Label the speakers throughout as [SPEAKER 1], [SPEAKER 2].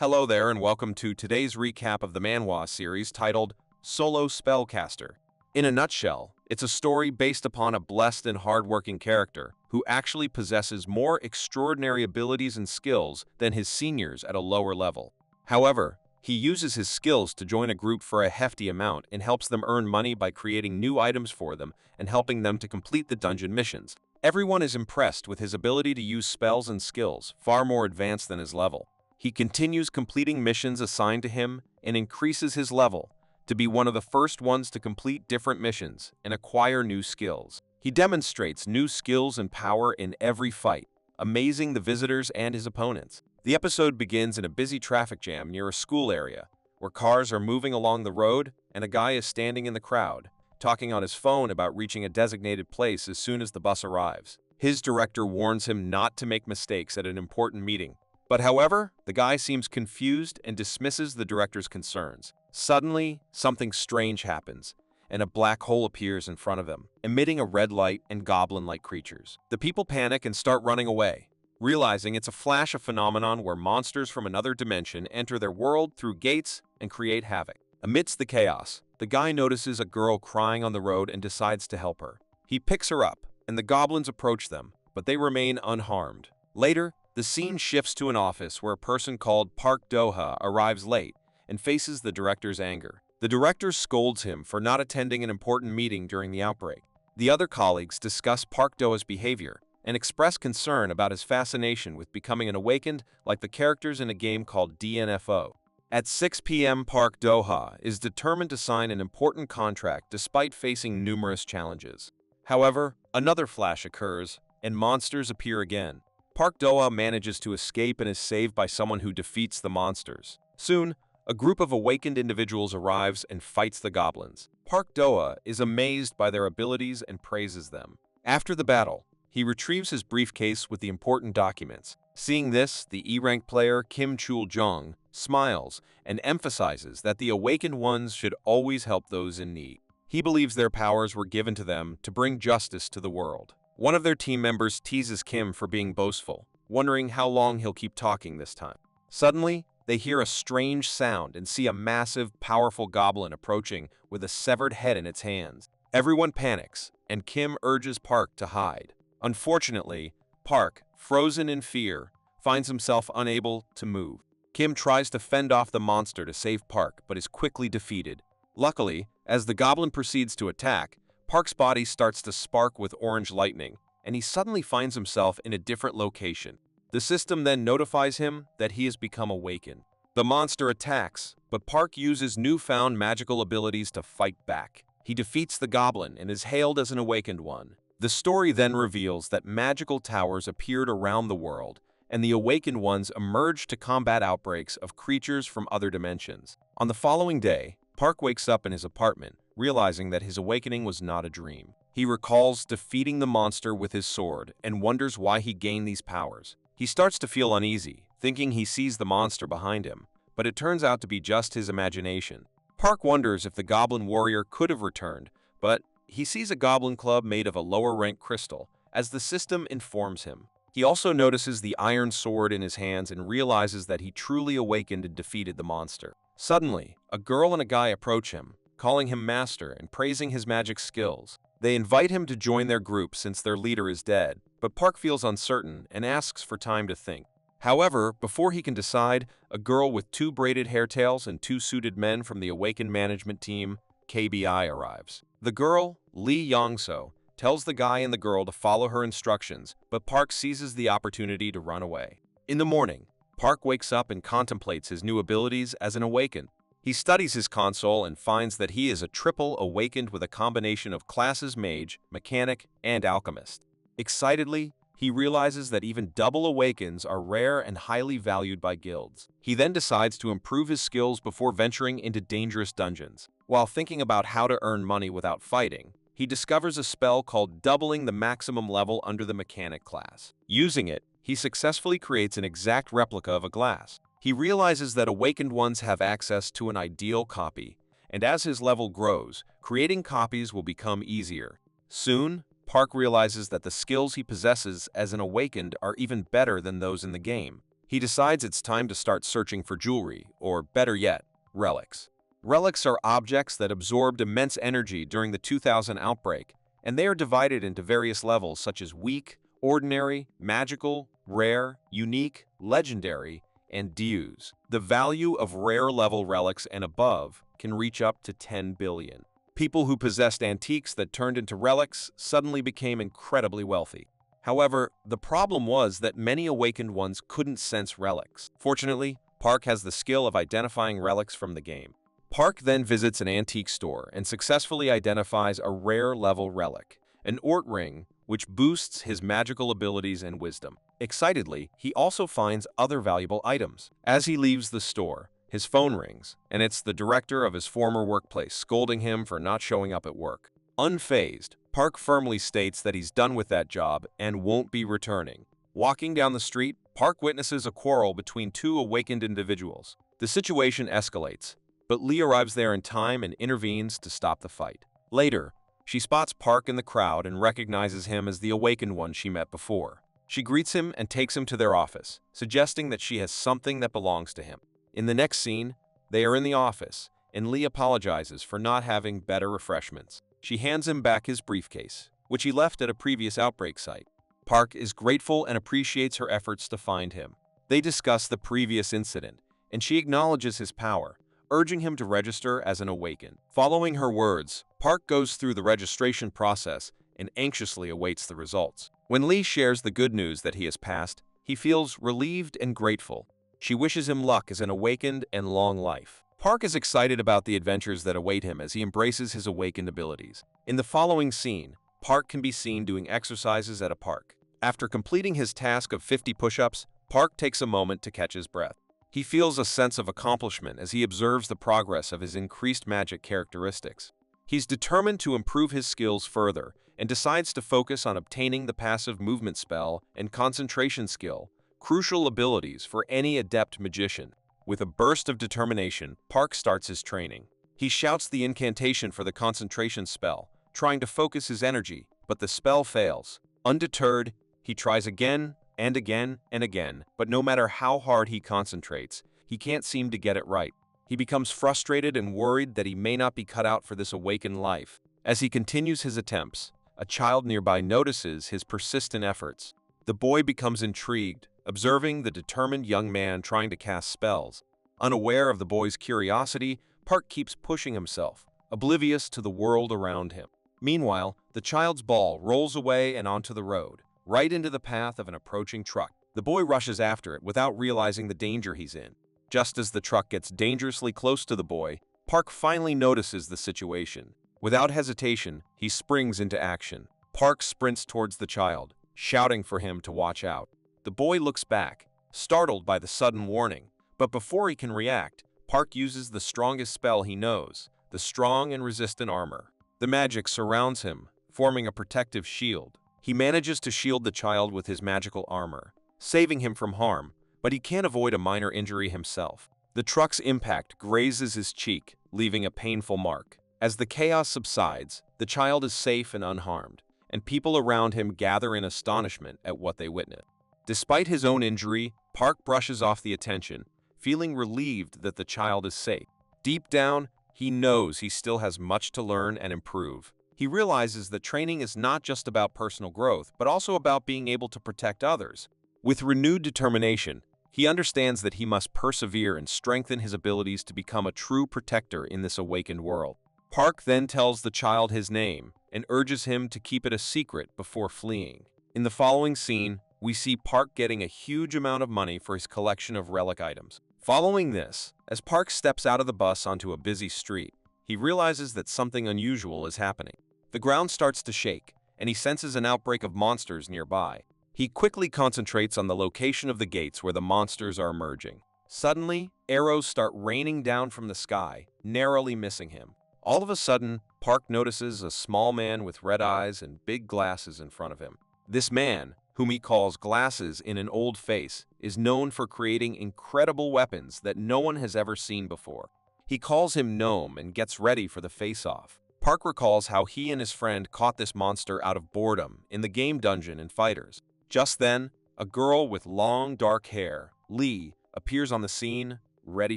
[SPEAKER 1] Hello there and welcome to today's recap of the Manhwa series titled Solo Spellcaster. In a nutshell, it's a story based upon a blessed and hardworking character who actually possesses more extraordinary abilities and skills than his seniors at a lower level. However, he uses his skills to join a group for a hefty amount and helps them earn money by creating new items for them and helping them to complete the dungeon missions. Everyone is impressed with his ability to use spells and skills far more advanced than his level. He continues completing missions assigned to him and increases his level to be one of the first ones to complete different missions and acquire new skills. He demonstrates new skills and power in every fight, amazing the visitors and his opponents. The episode begins in a busy traffic jam near a school area, where cars are moving along the road and a guy is standing in the crowd, talking on his phone about reaching a designated place as soon as the bus arrives. His director warns him not to make mistakes at an important meeting. But however, the guy seems confused and dismisses the director's concerns. Suddenly, something strange happens, and a black hole appears in front of them, emitting a red light and goblin-like creatures. The people panic and start running away, realizing it's a flash of phenomenon where monsters from another dimension enter their world through gates and create havoc. Amidst the chaos, the guy notices a girl crying on the road and decides to help her. He picks her up, and the goblins approach them, but they remain unharmed. Later, the scene shifts to an office where a person called Park Do-ha arrives late and faces the director's anger. The director scolds him for not attending an important meeting during the outbreak. The other colleagues discuss Park Do-ha's behavior and express concern about his fascination with becoming an awakened like the characters in a game called DNFO. At 6 p.m., Park Do-ha is determined to sign an important contract despite facing numerous challenges. However, another flash occurs and monsters appear again. Park Do-ha manages to escape and is saved by someone who defeats the monsters. Soon, a group of awakened individuals arrives and fights the goblins. Park Do-ha is amazed by their abilities and praises them. After the battle, he retrieves his briefcase with the important documents. Seeing this, the E-rank player Kim Chul-jong smiles and emphasizes that the awakened ones should always help those in need. He believes their powers were given to them to bring justice to the world. One of their team members teases Kim for being boastful, wondering how long he'll keep talking this time. Suddenly, they hear a strange sound and see a massive, powerful goblin approaching with a severed head in its hands. Everyone panics, and Kim urges Park to hide. Unfortunately, Park, frozen in fear, finds himself unable to move. Kim tries to fend off the monster to save Park, but is quickly defeated. Luckily, as the goblin proceeds to attack, Park's body starts to spark with orange lightning, and he suddenly finds himself in a different location. The system then notifies him that he has become awakened. The monster attacks, but Park uses newfound magical abilities to fight back. He defeats the goblin and is hailed as an awakened one. The story then reveals that magical towers appeared around the world, and the awakened ones emerged to combat outbreaks of creatures from other dimensions. On the following day, Park wakes up in his apartment, realizing that his awakening was not a dream. He recalls defeating the monster with his sword and wonders why he gained these powers. He starts to feel uneasy, thinking he sees the monster behind him, but it turns out to be just his imagination. Park wonders if the goblin warrior could have returned, but he sees a goblin club made of a lower-rank crystal, as the system informs him. He also notices the iron sword in his hands and realizes that he truly awakened and defeated the monster. Suddenly, a girl and a guy approach him, calling him master and praising his magic skills. They invite him to join their group since their leader is dead, but Park feels uncertain and asks for time to think. However, before he can decide, a girl with 2 braided hairtails and 2 suited men from the awakened management team, KBI, arrives. The girl, Lee Yong-so, tells the guy and the girl to follow her instructions, but Park seizes the opportunity to run away. In the morning, Park wakes up and contemplates his new abilities as an awakened. He studies his console and finds that he is a triple awakened with a combination of classes mage, mechanic, and alchemist. Excitedly, he realizes that even double awakens are rare and highly valued by guilds. He then decides to improve his skills before venturing into dangerous dungeons. While thinking about how to earn money without fighting, he discovers a spell called doubling the maximum level under the mechanic class. Using it, he successfully creates an exact replica of a glass. He realizes that awakened ones have access to an ideal copy, and as his level grows, creating copies will become easier. Soon, Park realizes that the skills he possesses as an awakened are even better than those in the game. He decides it's time to start searching for jewelry, or better yet, relics. Relics are objects that absorbed immense energy during the 2000 outbreak, and they are divided into various levels such as weak, ordinary, magical, rare, unique, legendary, and dues. The value of rare-level relics and above can reach up to 10 billion. People who possessed antiques that turned into relics suddenly became incredibly wealthy. However, the problem was that many awakened ones couldn't sense relics. Fortunately, Park has the skill of identifying relics from the game. Park then visits an antique store and successfully identifies a rare-level relic, an Ort ring, which boosts his magical abilities and wisdom. Excitedly, he also finds other valuable items. As he leaves the store, his phone rings, and it's the director of his former workplace scolding him for not showing up at work. Unfazed, Park firmly states that he's done with that job and won't be returning. Walking down the street, Park witnesses a quarrel between two awakened individuals. The situation escalates, but Lee arrives there in time and intervenes to stop the fight. Later, she spots Park in the crowd and recognizes him as the awakened one she met before. She greets him and takes him to their office, suggesting that she has something that belongs to him. In the next scene, they are in the office, and Lee apologizes for not having better refreshments. She hands him back his briefcase, which he left at a previous outbreak site. Park is grateful and appreciates her efforts to find him. They discuss the previous incident, and she acknowledges his power, urging him to register as an awakened. Following her words, Park goes through the registration process and anxiously awaits the results. When Lee shares the good news that he has passed, he feels relieved and grateful. She wishes him luck as an awakened and long life. Park is excited about the adventures that await him as he embraces his awakened abilities. In the following scene, Park can be seen doing exercises at a park. After completing his task of 50 push-ups, Park takes a moment to catch his breath. He feels a sense of accomplishment as he observes the progress of his increased magic characteristics. He's determined to improve his skills further and decides to focus on obtaining the passive movement spell and concentration skill, crucial abilities for any adept magician. With a burst of determination, Park starts his training. He shouts the incantation for the concentration spell, trying to focus his energy, but the spell fails. Undeterred, he tries again and again and again, but no matter how hard he concentrates, he can't seem to get it right. He becomes frustrated and worried that he may not be cut out for this awakened life. As he continues his attempts, a child nearby notices his persistent efforts. The boy becomes intrigued, observing the determined young man trying to cast spells. Unaware of the boy's curiosity, Park keeps pushing himself, oblivious to the world around him. Meanwhile, the child's ball rolls away and onto the road, right into the path of an approaching truck. The boy rushes after it without realizing the danger he's in. Just as the truck gets dangerously close to the boy, Park finally notices the situation. Without hesitation, he springs into action. Park sprints towards the child, shouting for him to watch out. The boy looks back, startled by the sudden warning, but before he can react, Park uses the strongest spell he knows, the strong and resistant armor. The magic surrounds him, forming a protective shield. He manages to shield the child with his magical armor, saving him from harm, but he can't avoid a minor injury himself. The truck's impact grazes his cheek, leaving a painful mark. As the chaos subsides, the child is safe and unharmed, and people around him gather in astonishment at what they witness. Despite his own injury, Park brushes off the attention, feeling relieved that the child is safe. Deep down, he knows he still has much to learn and improve. He realizes that training is not just about personal growth, but also about being able to protect others. With renewed determination, he understands that he must persevere and strengthen his abilities to become a true protector in this awakened world. Park then tells the child his name and urges him to keep it a secret before fleeing. In the following scene, we see Park getting a huge amount of money for his collection of relic items. Following this, as Park steps out of the bus onto a busy street, he realizes that something unusual is happening. The ground starts to shake, and he senses an outbreak of monsters nearby. He quickly concentrates on the location of the gates where the monsters are emerging. Suddenly, arrows start raining down from the sky, narrowly missing him. All of a sudden, Park notices a small man with red eyes and big glasses in front of him. This man, whom he calls Glasses in an Old Face, is known for creating incredible weapons that no one has ever seen before. He calls him Gnome and gets ready for the face-off. Park recalls how he and his friend caught this monster out of boredom in the game dungeon in Fighters. Just then, a girl with long, dark hair, Lee, appears on the scene, ready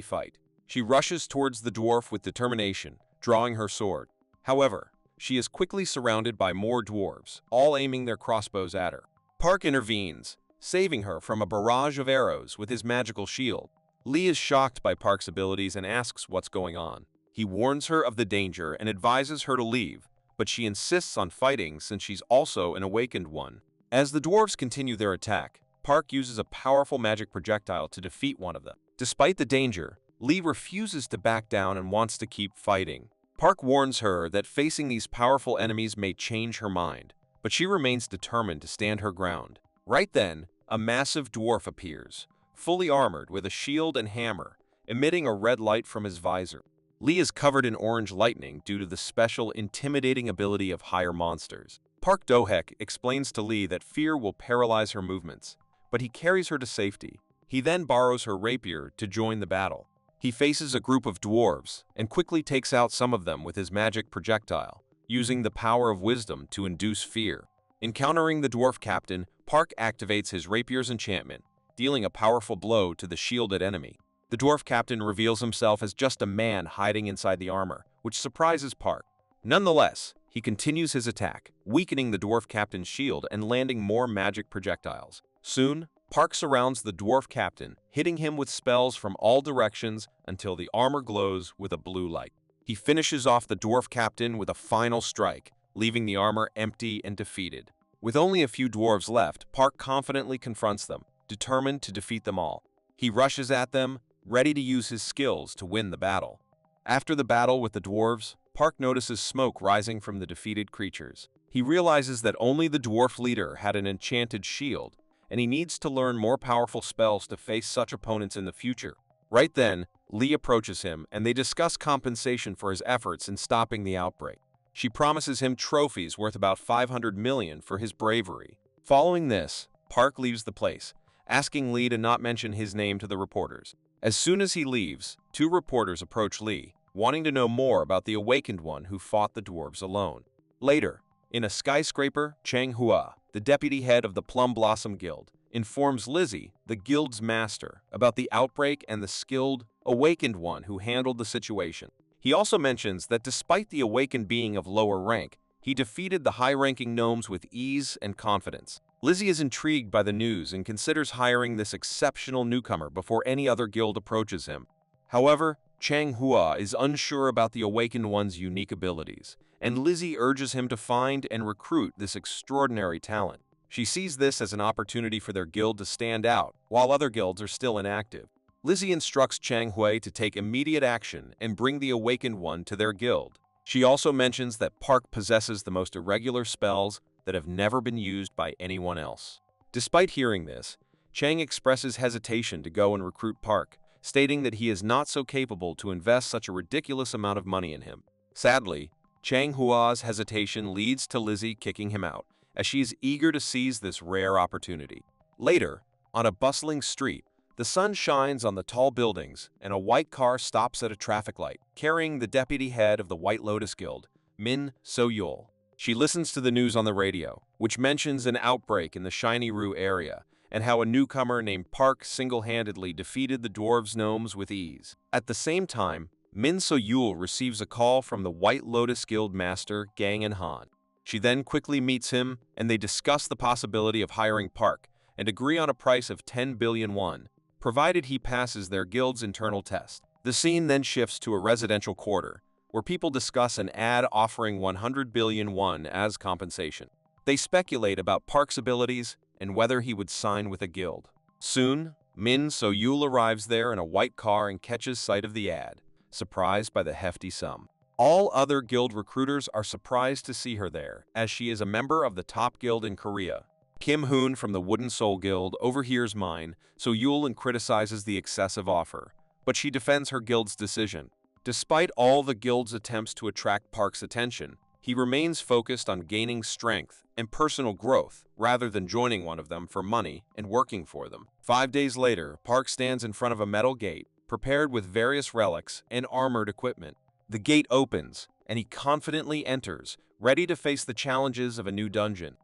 [SPEAKER 1] fight. She rushes towards the dwarf with determination, drawing her sword. However, she is quickly surrounded by more dwarves, all aiming their crossbows at her. Park intervenes, saving her from a barrage of arrows with his magical shield. Lee is shocked by Park's abilities and asks what's going on. He warns her of the danger and advises her to leave, but she insists on fighting since she's also an awakened one. As the dwarves continue their attack, Park uses a powerful magic projectile to defeat one of them. Despite the danger, Lee refuses to back down and wants to keep fighting. Park warns her that facing these powerful enemies may change her mind, but she remains determined to stand her ground. Right then, a massive dwarf appears, fully armored with a shield and hammer, emitting a red light from his visor. Lee is covered in orange lightning due to the special intimidating ability of higher monsters. Park Do-hek explains to Lee that fear will paralyze her movements, but he carries her to safety. He then borrows her rapier to join the battle. He faces a group of dwarves and quickly takes out some of them with his magic projectile, using the power of wisdom to induce fear. Encountering the dwarf captain, Park activates his rapier's enchantment, dealing a powerful blow to the shielded enemy. The dwarf captain reveals himself as just a man hiding inside the armor, which surprises Park. Nonetheless, he continues his attack, weakening the dwarf captain's shield and landing more magic projectiles. Soon, Park surrounds the dwarf captain, hitting him with spells from all directions until the armor glows with a blue light. He finishes off the dwarf captain with a final strike, leaving the armor empty and defeated. With only a few dwarves left, Park confidently confronts them, determined to defeat them all. He rushes at them, ready to use his skills to win the battle. After the battle with the dwarves, Park notices smoke rising from the defeated creatures. He realizes that only the dwarf leader had an enchanted shield, and he needs to learn more powerful spells to face such opponents in the future. Right then, Lee approaches him, and they discuss compensation for his efforts in stopping the outbreak. She promises him trophies worth about 500 million for his bravery. Following this, Park leaves the place, asking Lee to not mention his name to the reporters. As soon as he leaves, two reporters approach Lee, wanting to know more about the awakened one who fought the dwarves alone. Later, in a skyscraper, Chang Hua, the deputy head of the Plum Blossom Guild, informs Lizzie, the guild's master, about the outbreak and the skilled, awakened one who handled the situation. He also mentions that despite the awakened being of lower rank, he defeated the high-ranking gnomes with ease and confidence. Lizzie is intrigued by the news and considers hiring this exceptional newcomer before any other guild approaches him. However, Chang Hua is unsure about the awakened one's unique abilities, and Lizzie urges him to find and recruit this extraordinary talent. She sees this as an opportunity for their guild to stand out, while other guilds are still inactive. Lizzie instructs Chang Hui to take immediate action and bring the awakened one to their guild. She also mentions that Park possesses the most irregular spells that have never been used by anyone else. Despite hearing this, Chang expresses hesitation to go and recruit Park, stating that he is not so capable to invest such a ridiculous amount of money in him. Sadly, Chang Hua's hesitation leads to Lizzie kicking him out, as she is eager to seize this rare opportunity. Later, on a bustling street, the sun shines on the tall buildings, and a white car stops at a traffic light, carrying the deputy head of the White Lotus Guild, Min So-yul. She listens to the news on the radio, which mentions an outbreak in the Shiny Roo area, and how a newcomer named Park single-handedly defeated the dwarves' gnomes with ease. At the same time, Min So-yul receives a call from the White Lotus Guild master, Gang and Han. She then quickly meets him, and they discuss the possibility of hiring Park, and agree on a price of 10 billion won, provided he passes their guild's internal test. The scene then shifts to a residential quarter, where people discuss an ad offering 100 billion won as compensation. They speculate about Park's abilities and whether he would sign with a guild. Soon, Min So-yul arrives there in a white car and catches sight of the ad, surprised by the hefty sum. All other guild recruiters are surprised to see her there, as she is a member of the top guild in Korea. Kim Hoon from the Wooden Soul Guild overhears Min So-yul and criticizes the excessive offer, but she defends her guild's decision. Despite all the guild's attempts to attract Park's attention, he remains focused on gaining strength and personal growth rather than joining one of them for money and working for them. 5 days later, Park stands in front of a metal gate, prepared with various relics and armored equipment. The gate opens, and he confidently enters, ready to face the challenges of a new dungeon.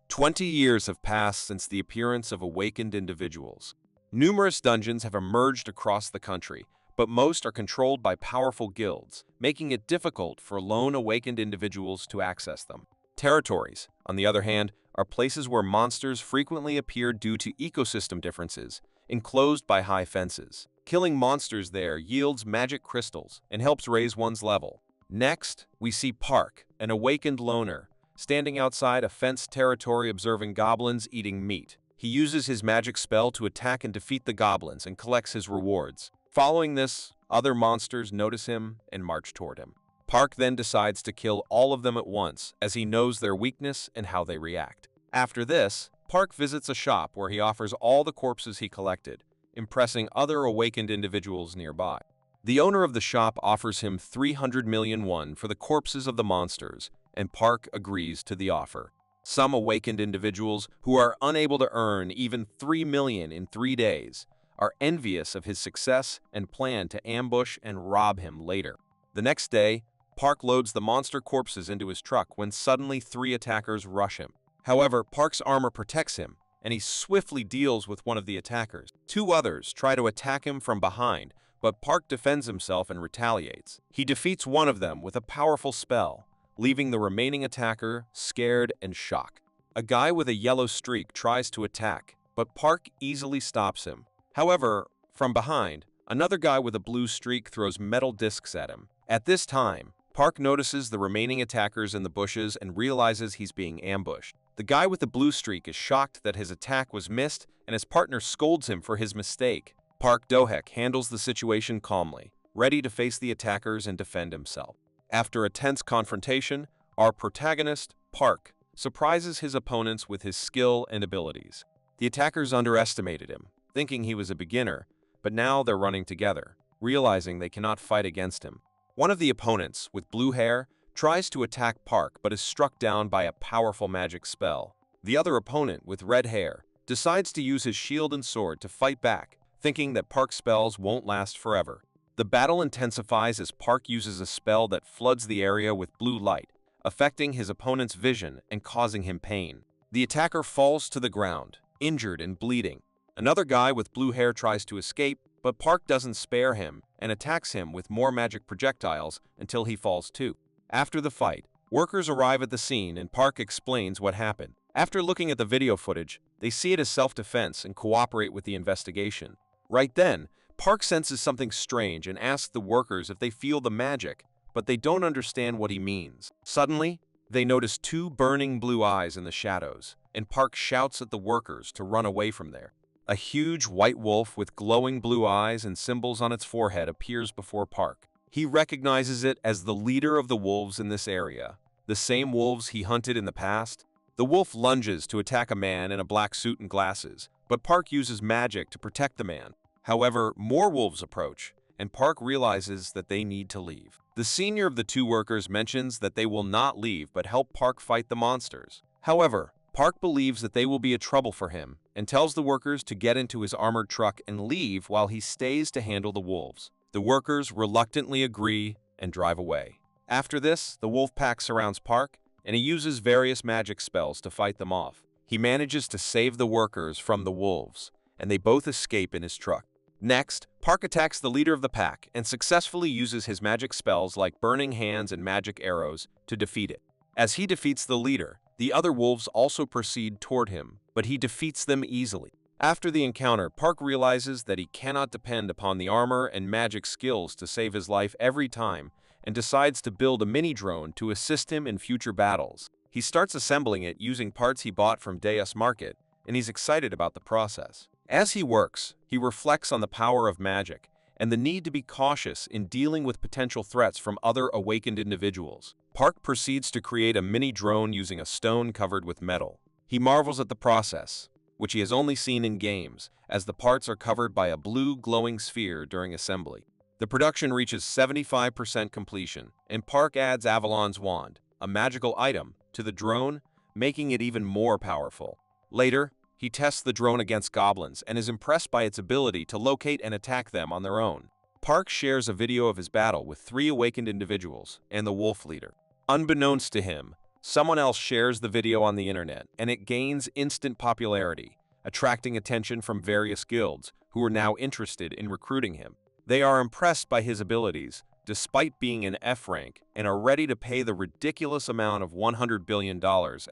[SPEAKER 1] 20 years have passed since the appearance of awakened individuals. Numerous dungeons have emerged across the country, but most are controlled by powerful guilds, making it difficult for lone awakened individuals to access them. Territories, on the other hand, are places where monsters frequently appear due to ecosystem differences, enclosed by high fences. Killing monsters there yields magic crystals and helps raise one's level. Next, we see Park, an awakened loner, standing outside a fenced territory observing goblins eating meat. He uses his magic spell to attack and defeat the goblins and collects his rewards. Following this, other monsters notice him and march toward him. Park then decides to kill all of them at once, as he knows their weakness and how they react. After this, Park visits a shop where he offers all the corpses he collected, impressing other awakened individuals nearby. The owner of the shop offers him 300 million won for the corpses of the monsters, and Park agrees to the offer. Some awakened individuals, who are unable to earn even 3 million in 3 days, are envious of his success and plan to ambush and rob him later. The next day, Park loads the monster corpses into his truck when suddenly 3 attackers rush him. However, Park's armor protects him, and he swiftly deals with one of the attackers. 2 others try to attack him from behind, but Park defends himself and retaliates. He defeats one of them with a powerful spell, leaving the remaining attacker scared and shocked. A guy with a yellow streak tries to attack, but Park easily stops him. However, from behind, another guy with a blue streak throws metal discs at him. At this time, Park notices the remaining attackers in the bushes and realizes he's being ambushed. The guy with the blue streak is shocked that his attack was missed, and his partner scolds him for his mistake. Park Do-hek handles the situation calmly, ready to face the attackers and defend himself. After a tense confrontation, our protagonist, Park, surprises his opponents with his skill and abilities. The attackers underestimated him, thinking he was a beginner, but now they're running together, realizing they cannot fight against him. One of the opponents, with blue hair, tries to attack Park but is struck down by a powerful magic spell. The other opponent, with red hair, decides to use his shield and sword to fight back, thinking that Park's spells won't last forever. The battle intensifies as Park uses a spell that floods the area with blue light, affecting his opponent's vision and causing him pain. The attacker falls to the ground, injured and bleeding. Another guy with blue hair tries to escape, but Park doesn't spare him and attacks him with more magic projectiles until he falls too. After the fight, workers arrive at the scene and Park explains what happened. After looking at the video footage, they see it as self-defense and cooperate with the investigation. Right then, Park senses something strange and asks the workers if they feel the magic, but they don't understand what he means. Suddenly, they notice 2 burning blue eyes in the shadows, and Park shouts at the workers to run away from there. A huge white wolf with glowing blue eyes and symbols on its forehead appears before Park. He recognizes it as the leader of the wolves in this area, the same wolves he hunted in the past. The wolf lunges to attack a man in a black suit and glasses, but Park uses magic to protect the man. However, more wolves approach, and Park realizes that they need to leave. The senior of the 2 workers mentions that they will not leave but help Park fight the monsters. However, Park believes that they will be a trouble for him and tells the workers to get into his armored truck and leave while he stays to handle the wolves. The workers reluctantly agree and drive away. After this, the wolf pack surrounds Park, and he uses various magic spells to fight them off. He manages to save the workers from the wolves, and they both escape in his truck. Next, Park attacks the leader of the pack and successfully uses his magic spells like Burning Hands and Magic Arrows to defeat it. As he defeats the leader, the other wolves also proceed toward him, but he defeats them easily. After the encounter, Park realizes that he cannot depend upon the armor and magic skills to save his life every time and decides to build a mini-drone to assist him in future battles. He starts assembling it using parts he bought from Deus Market, and he's excited about the process. As he works, he reflects on the power of magic and the need to be cautious in dealing with potential threats from other awakened individuals. Park proceeds to create a mini-drone using a stone covered with metal. He marvels at the process, which he has only seen in games, as the parts are covered by a blue glowing sphere during assembly. The production reaches 75% completion, and Park adds Avalon's Wand, a magical item, to the drone, making it even more powerful. Later, he tests the drone against goblins and is impressed by its ability to locate and attack them on their own. Park shares a video of his battle with 3 awakened individuals and the wolf leader. Unbeknownst to him, someone else shares the video on the internet, and it gains instant popularity, attracting attention from various guilds who are now interested in recruiting him. They are impressed by his abilities, despite being an F rank, and are ready to pay the ridiculous amount of $100 billion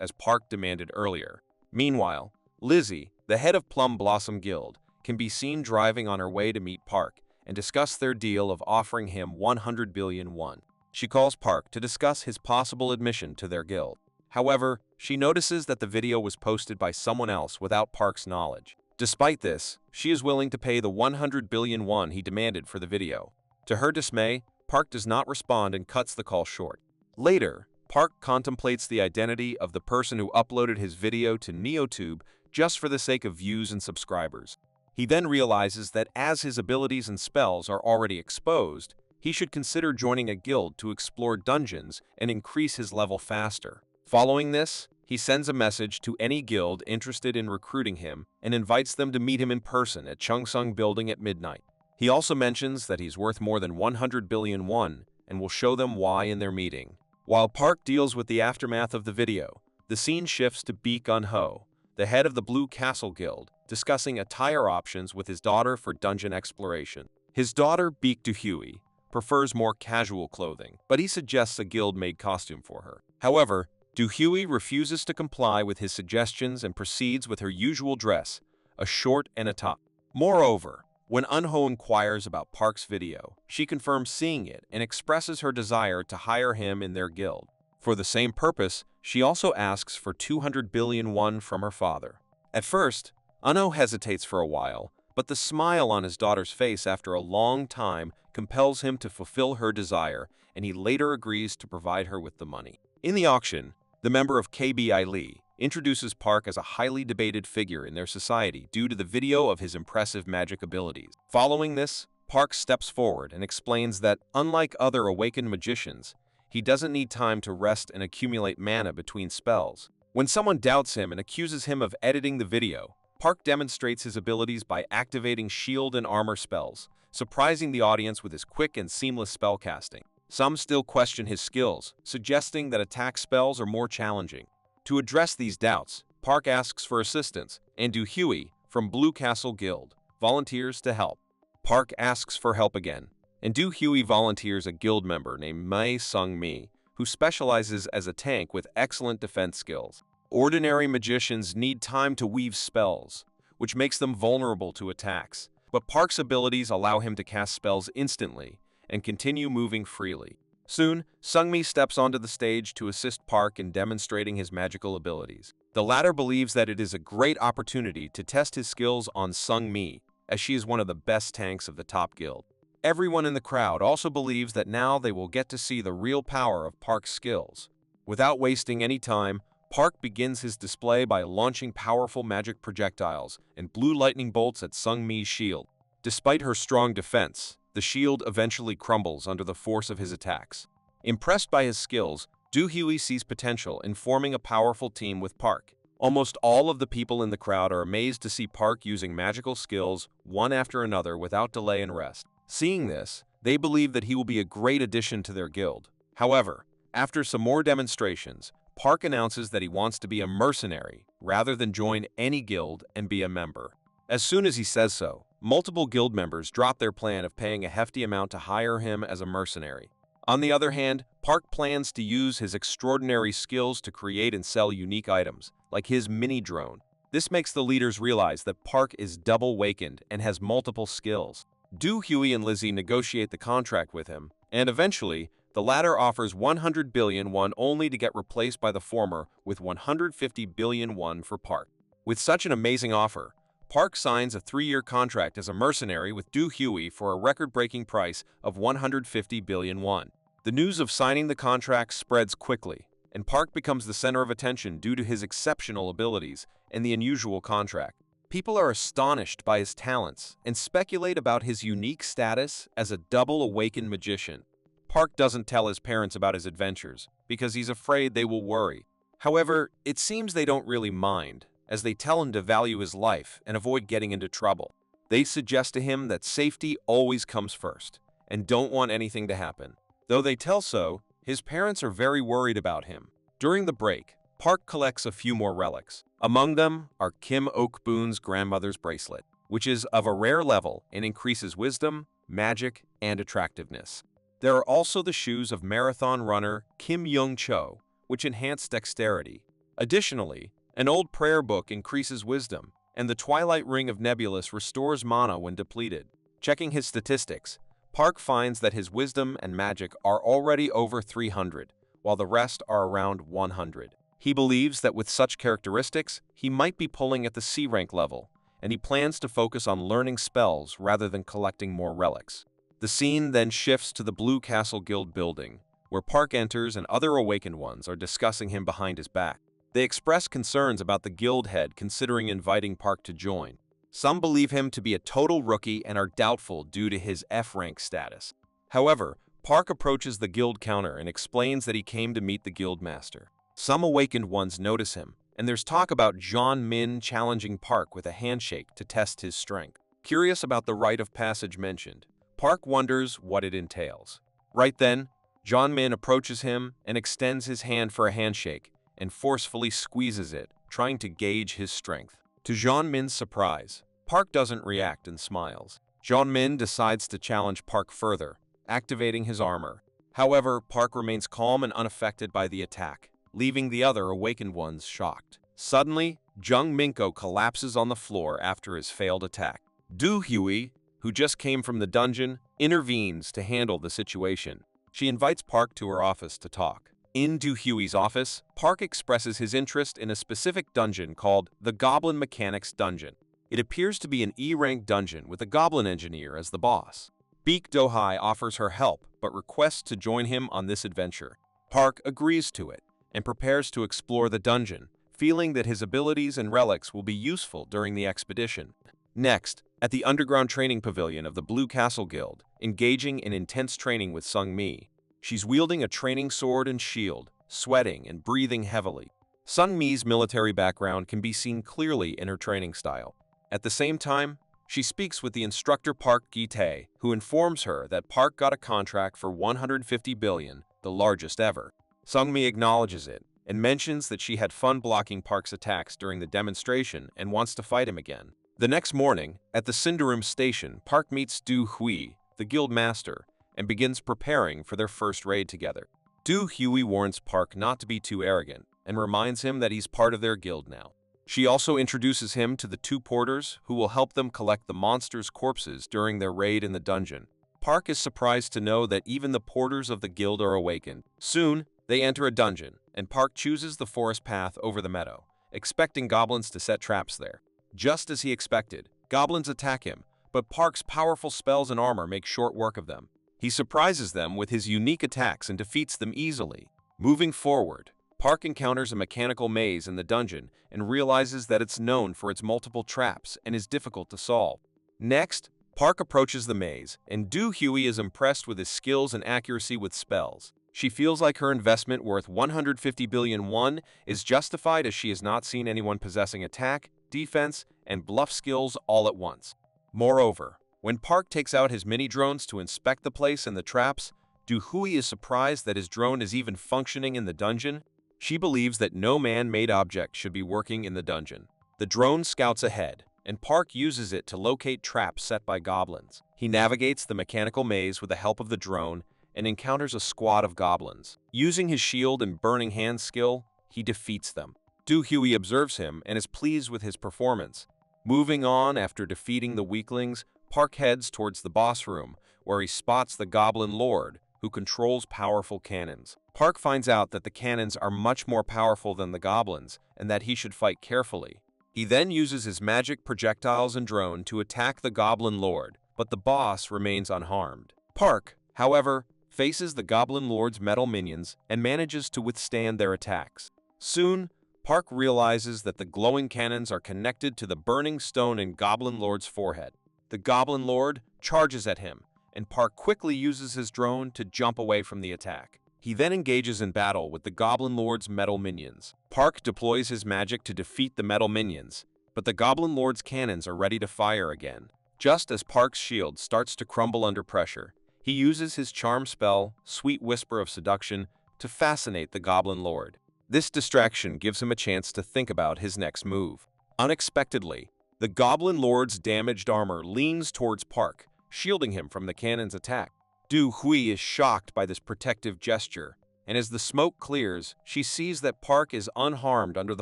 [SPEAKER 1] as Park demanded earlier. Meanwhile, Lizzie, the head of Plum Blossom Guild, can be seen driving on her way to meet Park and discuss their deal of offering him 100 billion won. She calls Park to discuss his possible admission to their guild. However, she notices that the video was posted by someone else without Park's knowledge. Despite this, she is willing to pay the 100 billion won he demanded for the video. To her dismay, Park does not respond and cuts the call short. Later, Park contemplates the identity of the person who uploaded his video to NeoTube just for the sake of views and subscribers. He then realizes that as his abilities and spells are already exposed, he should consider joining a guild to explore dungeons and increase his level faster. Following this, he sends a message to any guild interested in recruiting him and invites them to meet him in person at Cheongsung Building at midnight. He also mentions that he's worth more than 100 billion won and will show them why in their meeting. While Park deals with the aftermath of the video, the scene shifts to Baek Eun-ho, the head of the Blue Castle Guild, discussing attire options with his daughter for dungeon exploration. His daughter, Baek Do-hyui, prefers more casual clothing, but he suggests a guild-made costume for her. However, Do-hyui refuses to comply with his suggestions and proceeds with her usual dress, a short and a top. Moreover, when Eun-ho inquires about Park's video, she confirms seeing it and expresses her desire to hire him in their guild. For the same purpose, she also asks for 200 billion won from her father. At first, Eun-ho hesitates for a while, but the smile on his daughter's face after a long time compels him to fulfill her desire, and he later agrees to provide her with the money. In the auction, the member of KBI Lee introduces Park as a highly debated figure in their society due to the video of his impressive magic abilities. Following this, Park steps forward and explains that, unlike other awakened magicians, he doesn't need time to rest and accumulate mana between spells. When someone doubts him and accuses him of editing the video, Park demonstrates his abilities by activating shield and armor spells, surprising the audience with his quick and seamless spellcasting. Some still question his skills, suggesting that attack spells are more challenging. To address these doubts, Park asks for assistance, and Do-hyui, from Blue Castle Guild, volunteers to help. Park asks for help again, and Do-hyui volunteers a guild member named Mae Sung-mi, who specializes as a tank with excellent defense skills. Ordinary magicians need time to weave spells, which makes them vulnerable to attacks, but Park's abilities allow him to cast spells instantly and continue moving freely. Soon, Sung-mi steps onto the stage to assist Park in demonstrating his magical abilities. The latter believes that it is a great opportunity to test his skills on Sung-mi, as she is one of the best tanks of the top guild. Everyone in the crowd also believes that now they will get to see the real power of Park's skills. Without wasting any time, Park begins his display by launching powerful magic projectiles and blue lightning bolts at Sung-mi's shield. Despite her strong defense, the shield eventually crumbles under the force of his attacks. Impressed by his skills, Do-hyui sees potential in forming a powerful team with Park. Almost all of the people in the crowd are amazed to see Park using magical skills one after another without delay and rest. Seeing this, they believe that he will be a great addition to their guild. However, after some more demonstrations, Park announces that he wants to be a mercenary rather than join any guild and be a member. As soon as he says so, multiple guild members drop their plan of paying a hefty amount to hire him as a mercenary. On the other hand, Park plans to use his extraordinary skills to create and sell unique items, like his mini-drone. This makes the leaders realize that Park is double-wakened and has multiple skills. Do-hyui and Lizzie negotiate the contract with him, and eventually, the latter offers 100 billion won only to get replaced by the former with 150 billion won for Park. With such an amazing offer, Park signs a 3-year contract as a mercenary with Do-hyui for a record-breaking price of 150 billion won. The news of signing the contract spreads quickly, and Park becomes the center of attention due to his exceptional abilities and the unusual contract. People are astonished by his talents and speculate about his unique status as a double-awakened magician. Park doesn't tell his parents about his adventures because he's afraid they will worry. However, it seems they don't really mind, as they tell him to value his life and avoid getting into trouble. They suggest to him that safety always comes first and don't want anything to happen. Though they tell so, his parents are very worried about him. During the break, Park collects a few more relics. Among them are Kim Ok-boon's grandmother's bracelet, which is of a rare level and increases wisdom, magic, and attractiveness. There are also the shoes of marathon runner Kim Young-cho, which enhance dexterity. Additionally, an old prayer book increases wisdom, and the Twilight Ring of Nebulous restores mana when depleted. Checking his statistics, Park finds that his wisdom and magic are already over 300, while the rest are around 100. He believes that with such characteristics, he might be pulling at the C rank level, and he plans to focus on learning spells rather than collecting more relics. The scene then shifts to the Blue Castle Guild building, where Park enters and other Awakened Ones are discussing him behind his back. They express concerns about the guild head considering inviting Park to join. Some believe him to be a total rookie and are doubtful due to his F-rank status. However, Park approaches the guild counter and explains that he came to meet the guild master. Some Awakened Ones notice him, and there's talk about John Min challenging Park with a handshake to test his strength. Curious about the rite of passage mentioned, Park wonders what it entails. Right then, John Min approaches him and extends his hand for a handshake and forcefully squeezes it, trying to gauge his strength. To John Min's surprise, Park doesn't react and smiles. John Min decides to challenge Park further, activating his armor. However, Park remains calm and unaffected by the attack, leaving the other Awakened Ones shocked. Suddenly, Jung Minko collapses on the floor after his failed attack. Do Hui, who just came from the dungeon, intervenes to handle the situation. She invites Park to her office to talk. In Do Hui's office, Park expresses his interest in a specific dungeon called the Goblin Mechanics Dungeon. It appears to be an E-rank dungeon with a goblin engineer as the boss. Baek Do-hai offers her help but requests to join him on this adventure. Park agrees to it and prepares to explore the dungeon, feeling that his abilities and relics will be useful during the expedition. Next, at the underground training pavilion of the Blue Castle Guild, engaging in intense training with Sung-mi. She's wielding a training sword and shield, sweating and breathing heavily. Sung-mi's military background can be seen clearly in her training style. At the same time, she speaks with the instructor Park Gi-tae, who informs her that Park got a contract for 150 billion, the largest ever. Sung-mi acknowledges it and mentions that she had fun blocking Park's attacks during the demonstration and wants to fight him again. The next morning, at the Cinderum station, Park meets Do Hui, the guild master, and begins preparing for their first raid together. Do Hui warns Park not to be too arrogant and reminds him that he's part of their guild now. She also introduces him to the two porters who will help them collect the monsters' corpses during their raid in the dungeon. Park is surprised to know that even the porters of the guild are awakened. Soon, they enter a dungeon, and Park chooses the forest path over the meadow, expecting goblins to set traps there. Just as he expected, goblins attack him, but Park's powerful spells and armor make short work of them. He surprises them with his unique attacks and defeats them easily. Moving forward, Park encounters a mechanical maze in the dungeon and realizes that it's known for its multiple traps and is difficult to solve. Next, Park approaches the maze, and Do Hui is impressed with his skills and accuracy with spells. She feels like her investment worth 150 billion won is justified as she has not seen anyone possessing attack, defense, and bluff skills all at once. Moreover, when Park takes out his mini-drones to inspect the place and the traps, Do Hui is surprised that his drone is even functioning in the dungeon. She believes that no man-made object should be working in the dungeon. The drone scouts ahead, and Park uses it to locate traps set by goblins. He navigates the mechanical maze with the help of the drone and encounters a squad of goblins. Using his shield and burning hand skill, he defeats them. Do Hui observes him and is pleased with his performance. Moving on after defeating the weaklings, Park heads towards the boss room, where he spots the Goblin Lord, who controls powerful cannons. Park finds out that the cannons are much more powerful than the goblins, and that he should fight carefully. He then uses his magic projectiles and drone to attack the Goblin Lord, but the boss remains unharmed. Park, however, faces the Goblin Lord's metal minions and manages to withstand their attacks. Soon, Park realizes that the glowing cannons are connected to the burning stone in Goblin Lord's forehead. The Goblin Lord charges at him, and Park quickly uses his drone to jump away from the attack. He then engages in battle with the Goblin Lord's metal minions. Park deploys his magic to defeat the metal minions, but the Goblin Lord's cannons are ready to fire again. Just as Park's shield starts to crumble under pressure, he uses his charm spell, Sweet Whisper of Seduction, to fascinate the Goblin Lord. This distraction gives him a chance to think about his next move. Unexpectedly, the Goblin Lord's damaged armor leans towards Park, shielding him from the cannon's attack. Du Hui is shocked by this protective gesture, and as the smoke clears, she sees that Park is unharmed under the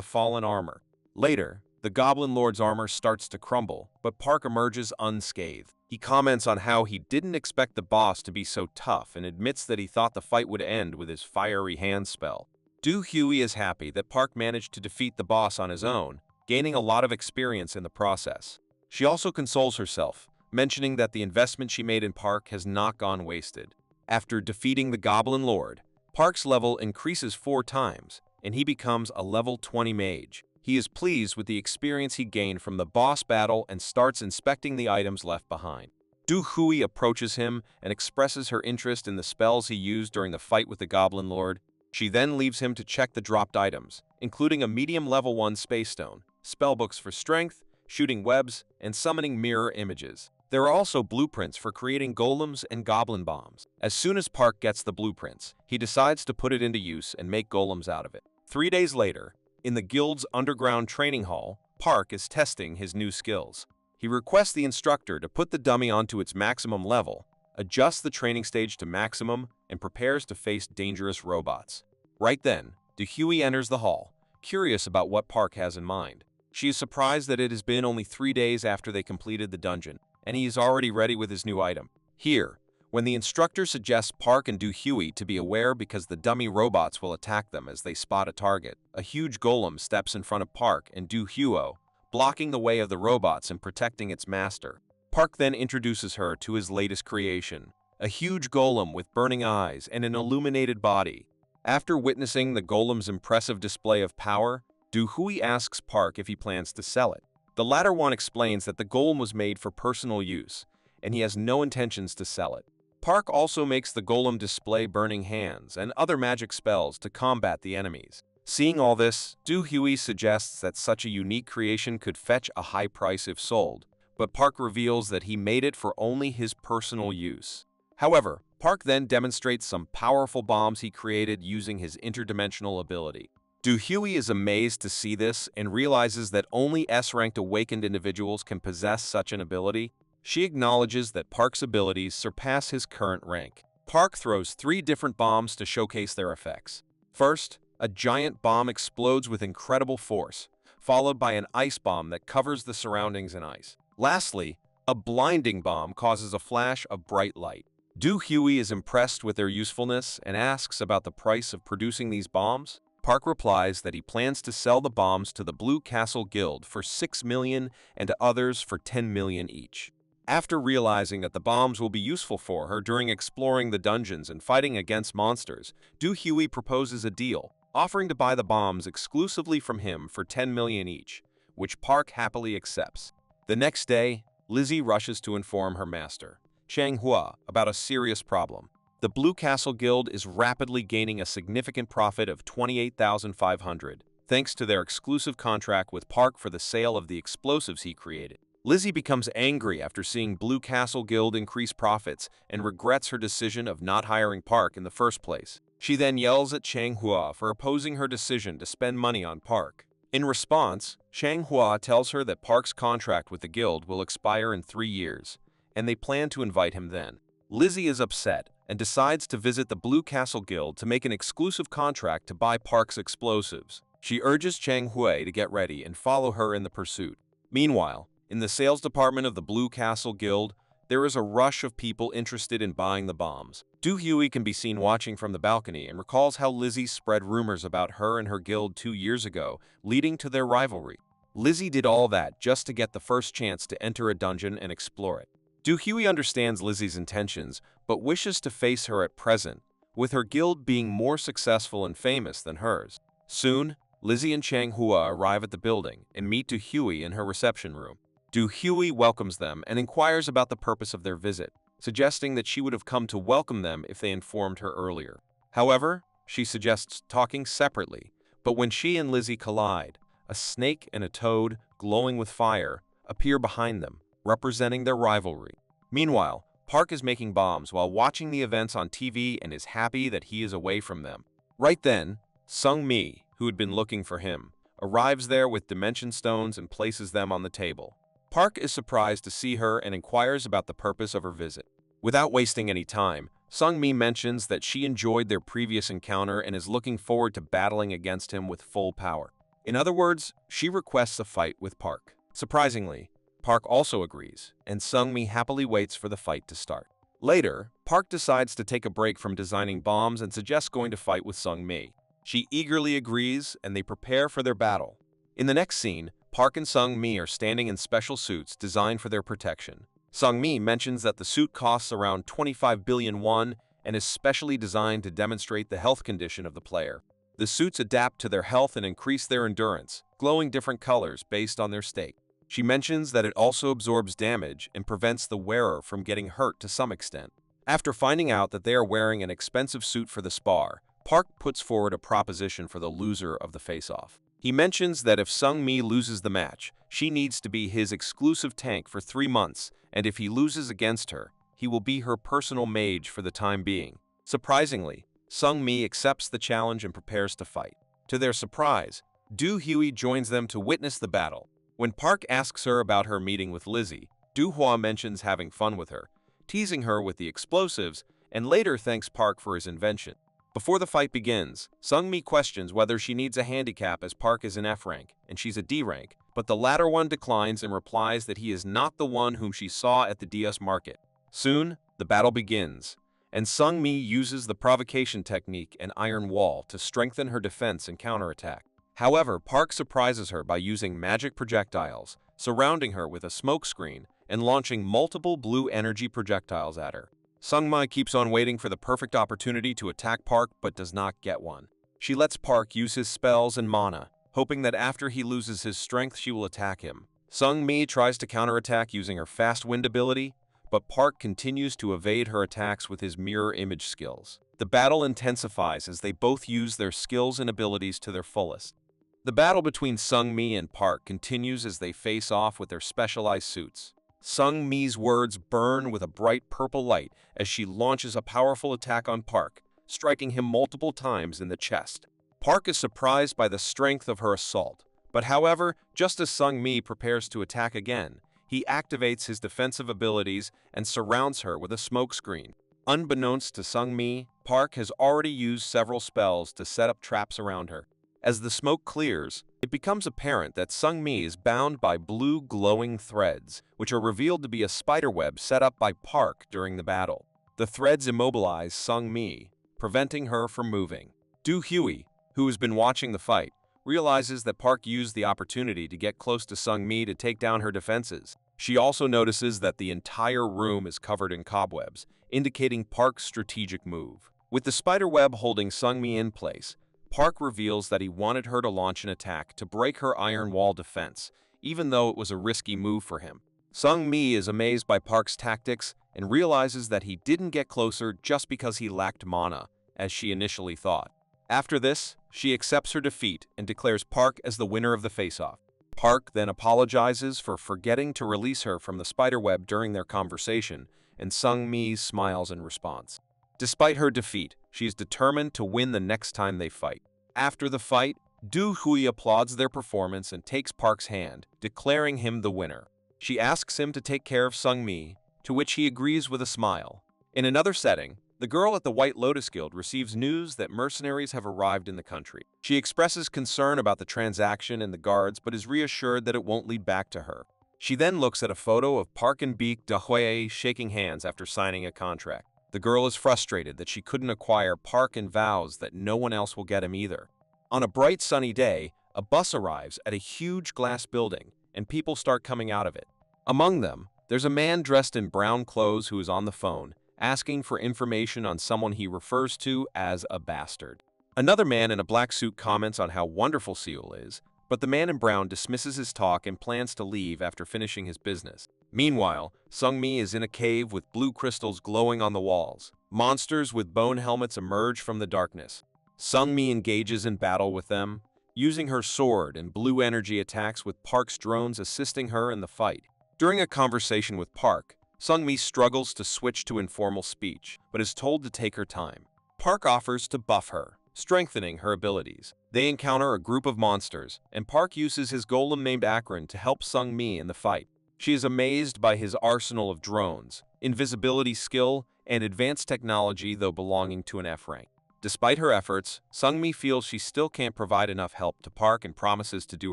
[SPEAKER 1] fallen armor. Later, the Goblin Lord's armor starts to crumble, but Park emerges unscathed. He comments on how he didn't expect the boss to be so tough and admits that he thought the fight would end with his fiery hand spell. Du Hui is happy that Park managed to defeat the boss on his own, gaining a lot of experience in the process. She also consoles herself, mentioning that the investment she made in Park has not gone wasted. After defeating the Goblin Lord, Park's level increases 4 times, and he becomes a level 20 mage. He is pleased with the experience he gained from the boss battle and starts inspecting the items left behind. Du Hui approaches him and expresses her interest in the spells he used during the fight with the Goblin Lord. She then leaves him to check the dropped items, including a medium level 1 space stone, spellbooks for strength, shooting webs, and summoning mirror images. There are also blueprints for creating golems and goblin bombs. As soon as Park gets the blueprints, he decides to put it into use and make golems out of it. 3 days later, in the guild's underground training hall, Park is testing his new skills. He requests the instructor to put the dummy onto its maximum level, adjusts the training stage to maximum, and prepares to face dangerous robots. Right then, Du Hui enters the hall, curious about what Park has in mind. She is surprised that it has been only 3 days after they completed the dungeon, and he is already ready with his new item. Here, when the instructor suggests Park and Du Hui to be aware because the dummy robots will attack them as they spot a target, a huge golem steps in front of Park and Du Hui, blocking the way of the robots and protecting its master. Park then introduces her to his latest creation, a huge golem with burning eyes and an illuminated body. After witnessing the golem's impressive display of power, Du Hui asks Park if he plans to sell it. The latter one explains that the golem was made for personal use, and he has no intentions to sell it. Park also makes the golem display burning hands and other magic spells to combat the enemies. Seeing all this, Du Hui suggests that such a unique creation could fetch a high price if sold, but Park reveals that he made it for only his personal use. However, Park then demonstrates some powerful bombs he created using his interdimensional ability. Du Hui is amazed to see this and realizes that only S-ranked awakened individuals can possess such an ability. She acknowledges that Park's abilities surpass his current rank. Park throws 3 different bombs to showcase their effects. First, a giant bomb explodes with incredible force, followed by an ice bomb that covers the surroundings in ice. Lastly, a blinding bomb causes a flash of bright light. Du Hui is impressed with their usefulness and asks about the price of producing these bombs. Park replies that he plans to sell the bombs to the Blue Castle Guild for 6 million and to others for 10 million each. After realizing that the bombs will be useful for her during exploring the dungeons and fighting against monsters, Du Hui proposes a deal, offering to buy the bombs exclusively from him for 10 million each, which Park happily accepts. The next day, Lizzie rushes to inform her master, Changhua, about a serious problem. The Blue Castle Guild is rapidly gaining a significant profit of 28,500, thanks to their exclusive contract with Park for the sale of the explosives he created. Lizzie becomes angry after seeing Blue Castle Guild increase profits and regrets her decision of not hiring Park in the first place. She then yells at Changhua for opposing her decision to spend money on Park. In response, Changhua tells her that Park's contract with the guild will expire in 3 years, and they plan to invite him then. Lizzie is upset and decides to visit the Blue Castle Guild to make an exclusive contract to buy Park's explosives. She urges Changhua to get ready and follow her in the pursuit. Meanwhile, in the sales department of the Blue Castle Guild, there is a rush of people interested in buying the bombs. Du Hui can be seen watching from the balcony and recalls how Lizzie spread rumors about her and her guild 2 years ago, leading to their rivalry. Lizzie did all that just to get the first chance to enter a dungeon and explore it. Du Hui understands Lizzie's intentions, but wishes to face her at present, with her guild being more successful and famous than hers. Soon, Lizzie and Changhua arrive at the building and meet Du Hui in her reception room. Du Hui welcomes them and inquires about the purpose of their visit, suggesting that she would have come to welcome them if they informed her earlier. However, she suggests talking separately, but when she and Lizzie collide, a snake and a toad, glowing with fire, appear behind them, representing their rivalry. Meanwhile, Park is making bombs while watching the events on TV and is happy that he is away from them. Right then, Sung Mi, who had been looking for him, arrives there with dimension stones and places them on the table. Park is surprised to see her and inquires about the purpose of her visit. Without wasting any time, Sung-mi mentions that she enjoyed their previous encounter and is looking forward to battling against him with full power. In other words, she requests a fight with Park. Surprisingly, Park also agrees, and Sung-mi happily waits for the fight to start. Later, Park decides to take a break from designing bombs and suggests going to fight with Sung-mi. She eagerly agrees, and they prepare for their battle. In the next scene, Park and Sung-mi are standing in special suits designed for their protection. Sung-mi mentions that the suit costs around 25 billion won and is specially designed to demonstrate the health condition of the player. The suits adapt to their health and increase their endurance, glowing different colors based on their state. She mentions that it also absorbs damage and prevents the wearer from getting hurt to some extent. After finding out that they are wearing an expensive suit for the spar, Park puts forward a proposition for the loser of the face-off. He mentions that if Sung-mi loses the match, she needs to be his exclusive tank for 3 months, and if he loses against her, he will be her personal mage for the time being. Surprisingly, Sung-mi accepts the challenge and prepares to fight. To their surprise, Do-hwi joins them to witness the battle. When Park asks her about her meeting with Lizzie, Do-hwa mentions having fun with her, teasing her with the explosives, and later thanks Park for his invention. Before the fight begins, Sung-mi questions whether she needs a handicap as Park is in F rank and she's a D rank, but the latter one declines and replies that he is not the one whom she saw at the DS market. Soon, the battle begins, and Sung-mi uses the provocation technique and iron wall to strengthen her defense and counterattack. However, Park surprises her by using magic projectiles, surrounding her with a smoke screen, and launching multiple blue energy projectiles at her. Sung-mi keeps on waiting for the perfect opportunity to attack Park but does not get one. She lets Park use his spells and mana, hoping that after he loses his strength she will attack him. Sung-mi tries to counterattack using her fast wind ability, but Park continues to evade her attacks with his mirror image skills. The battle intensifies as they both use their skills and abilities to their fullest. The battle between Sung-mi and Park continues as they face off with their specialized suits. Sung-mi's words burn with a bright purple light as she launches a powerful attack on Park, striking him multiple times in the chest. Park is surprised by the strength of her assault, but however, just as Sung-mi prepares to attack again, he activates his defensive abilities and surrounds her with a smoke screen. Unbeknownst to Sung-mi, Park has already used several spells to set up traps around her. As the smoke clears, it becomes apparent that Sung-mi is bound by blue glowing threads, which are revealed to be a spiderweb set up by Park during the battle. The threads immobilize Sung-mi, preventing her from moving. Do-hwi, who has been watching the fight, realizes that Park used the opportunity to get close to Sung-mi to take down her defenses. She also notices that the entire room is covered in cobwebs, indicating Park's strategic move. With the spiderweb holding Sung-mi in place, Park reveals that he wanted her to launch an attack to break her iron wall defense, even though it was a risky move for him. Sung-mi is amazed by Park's tactics and realizes that he didn't get closer just because he lacked mana, as she initially thought. After this, she accepts her defeat and declares Park as the winner of the face-off. Park then apologizes for forgetting to release her from the spiderweb during their conversation, and Sung-mi smiles in response. Despite her defeat, she is determined to win the next time they fight. After the fight, Do-hwi applauds their performance and takes Park's hand, declaring him the winner. She asks him to take care of Sung-mi, to which he agrees with a smile. In another setting, the girl at the White Lotus Guild receives news that mercenaries have arrived in the country. She expresses concern about the transaction and the guards but is reassured that it won't lead back to her. She then looks at a photo of Park and Baek Da-hwi shaking hands after signing a contract. The girl is frustrated that she couldn't acquire Park and vows that no one else will get him either. On a bright sunny day, a bus arrives at a huge glass building, and people start coming out of it. Among them, there's a man dressed in brown clothes who is on the phone, asking for information on someone he refers to as a bastard. Another man in a black suit comments on how wonderful Seoul is, but the man in brown dismisses his talk and plans to leave after finishing his business. Meanwhile, Sung-mi is in a cave with blue crystals glowing on the walls. Monsters with bone helmets emerge from the darkness. Sung-mi engages in battle with them, using her sword and blue energy attacks with Park's drones assisting her in the fight. During a conversation with Park, Sung-mi struggles to switch to informal speech, but is told to take her time. Park offers to buff her, strengthening her abilities. They encounter a group of monsters, and Park uses his golem named Akron to help Sung-mi in the fight. She is amazed by his arsenal of drones, invisibility skill, and advanced technology, though belonging to an F rank. Despite her efforts, Sung-mi feels she still can't provide enough help to Park and promises to do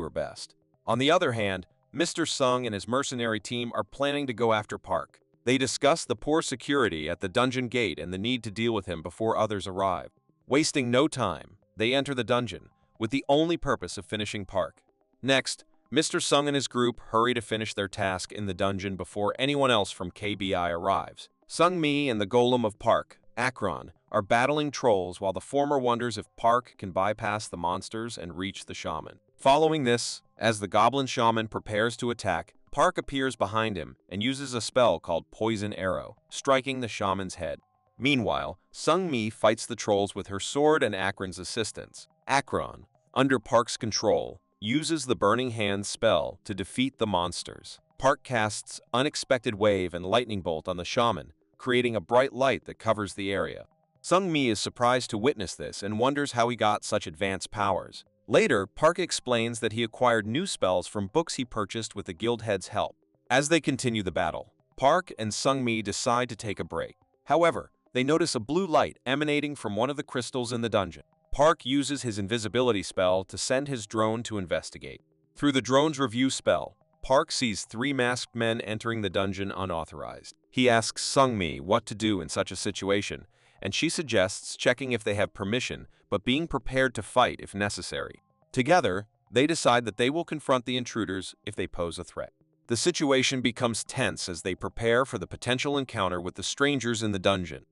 [SPEAKER 1] her best. On the other hand, Mr. Sung and his mercenary team are planning to go after Park. They discuss the poor security at the dungeon gate and the need to deal with him before others arrive. Wasting no time, they enter the dungeon, with the only purpose of finishing Park. Next, Mr. Sung and his group hurry to finish their task in the dungeon before anyone else from KBI arrives. Sung-mi and the golem of Park, Akron, are battling trolls while the former wonders if Park can bypass the monsters and reach the shaman. Following this, as the goblin shaman prepares to attack, Park appears behind him and uses a spell called Poison Arrow, striking the shaman's head. Meanwhile, Sung-mi fights the trolls with her sword and Akron's assistance. Akron, under Park's control, uses the Burning Hands spell to defeat the monsters. Park casts Unexpected Wave and Lightning Bolt on the shaman, creating a bright light that covers the area. Sung-mi is surprised to witness this and wonders how he got such advanced powers. Later, Park explains that he acquired new spells from books he purchased with the Guildhead's help. As they continue the battle, Park and Sung-mi decide to take a break. However, they notice a blue light emanating from one of the crystals in the dungeon. Park uses his invisibility spell to send his drone to investigate. Through the drone's review spell, Park sees 3 masked men entering the dungeon unauthorized. He asks Sung-mi what to do in such a situation, and she suggests checking if they have permission, but being prepared to fight if necessary. Together, they decide that they will confront the intruders if they pose a threat. The situation becomes tense as they prepare for the potential encounter with the strangers in the dungeon.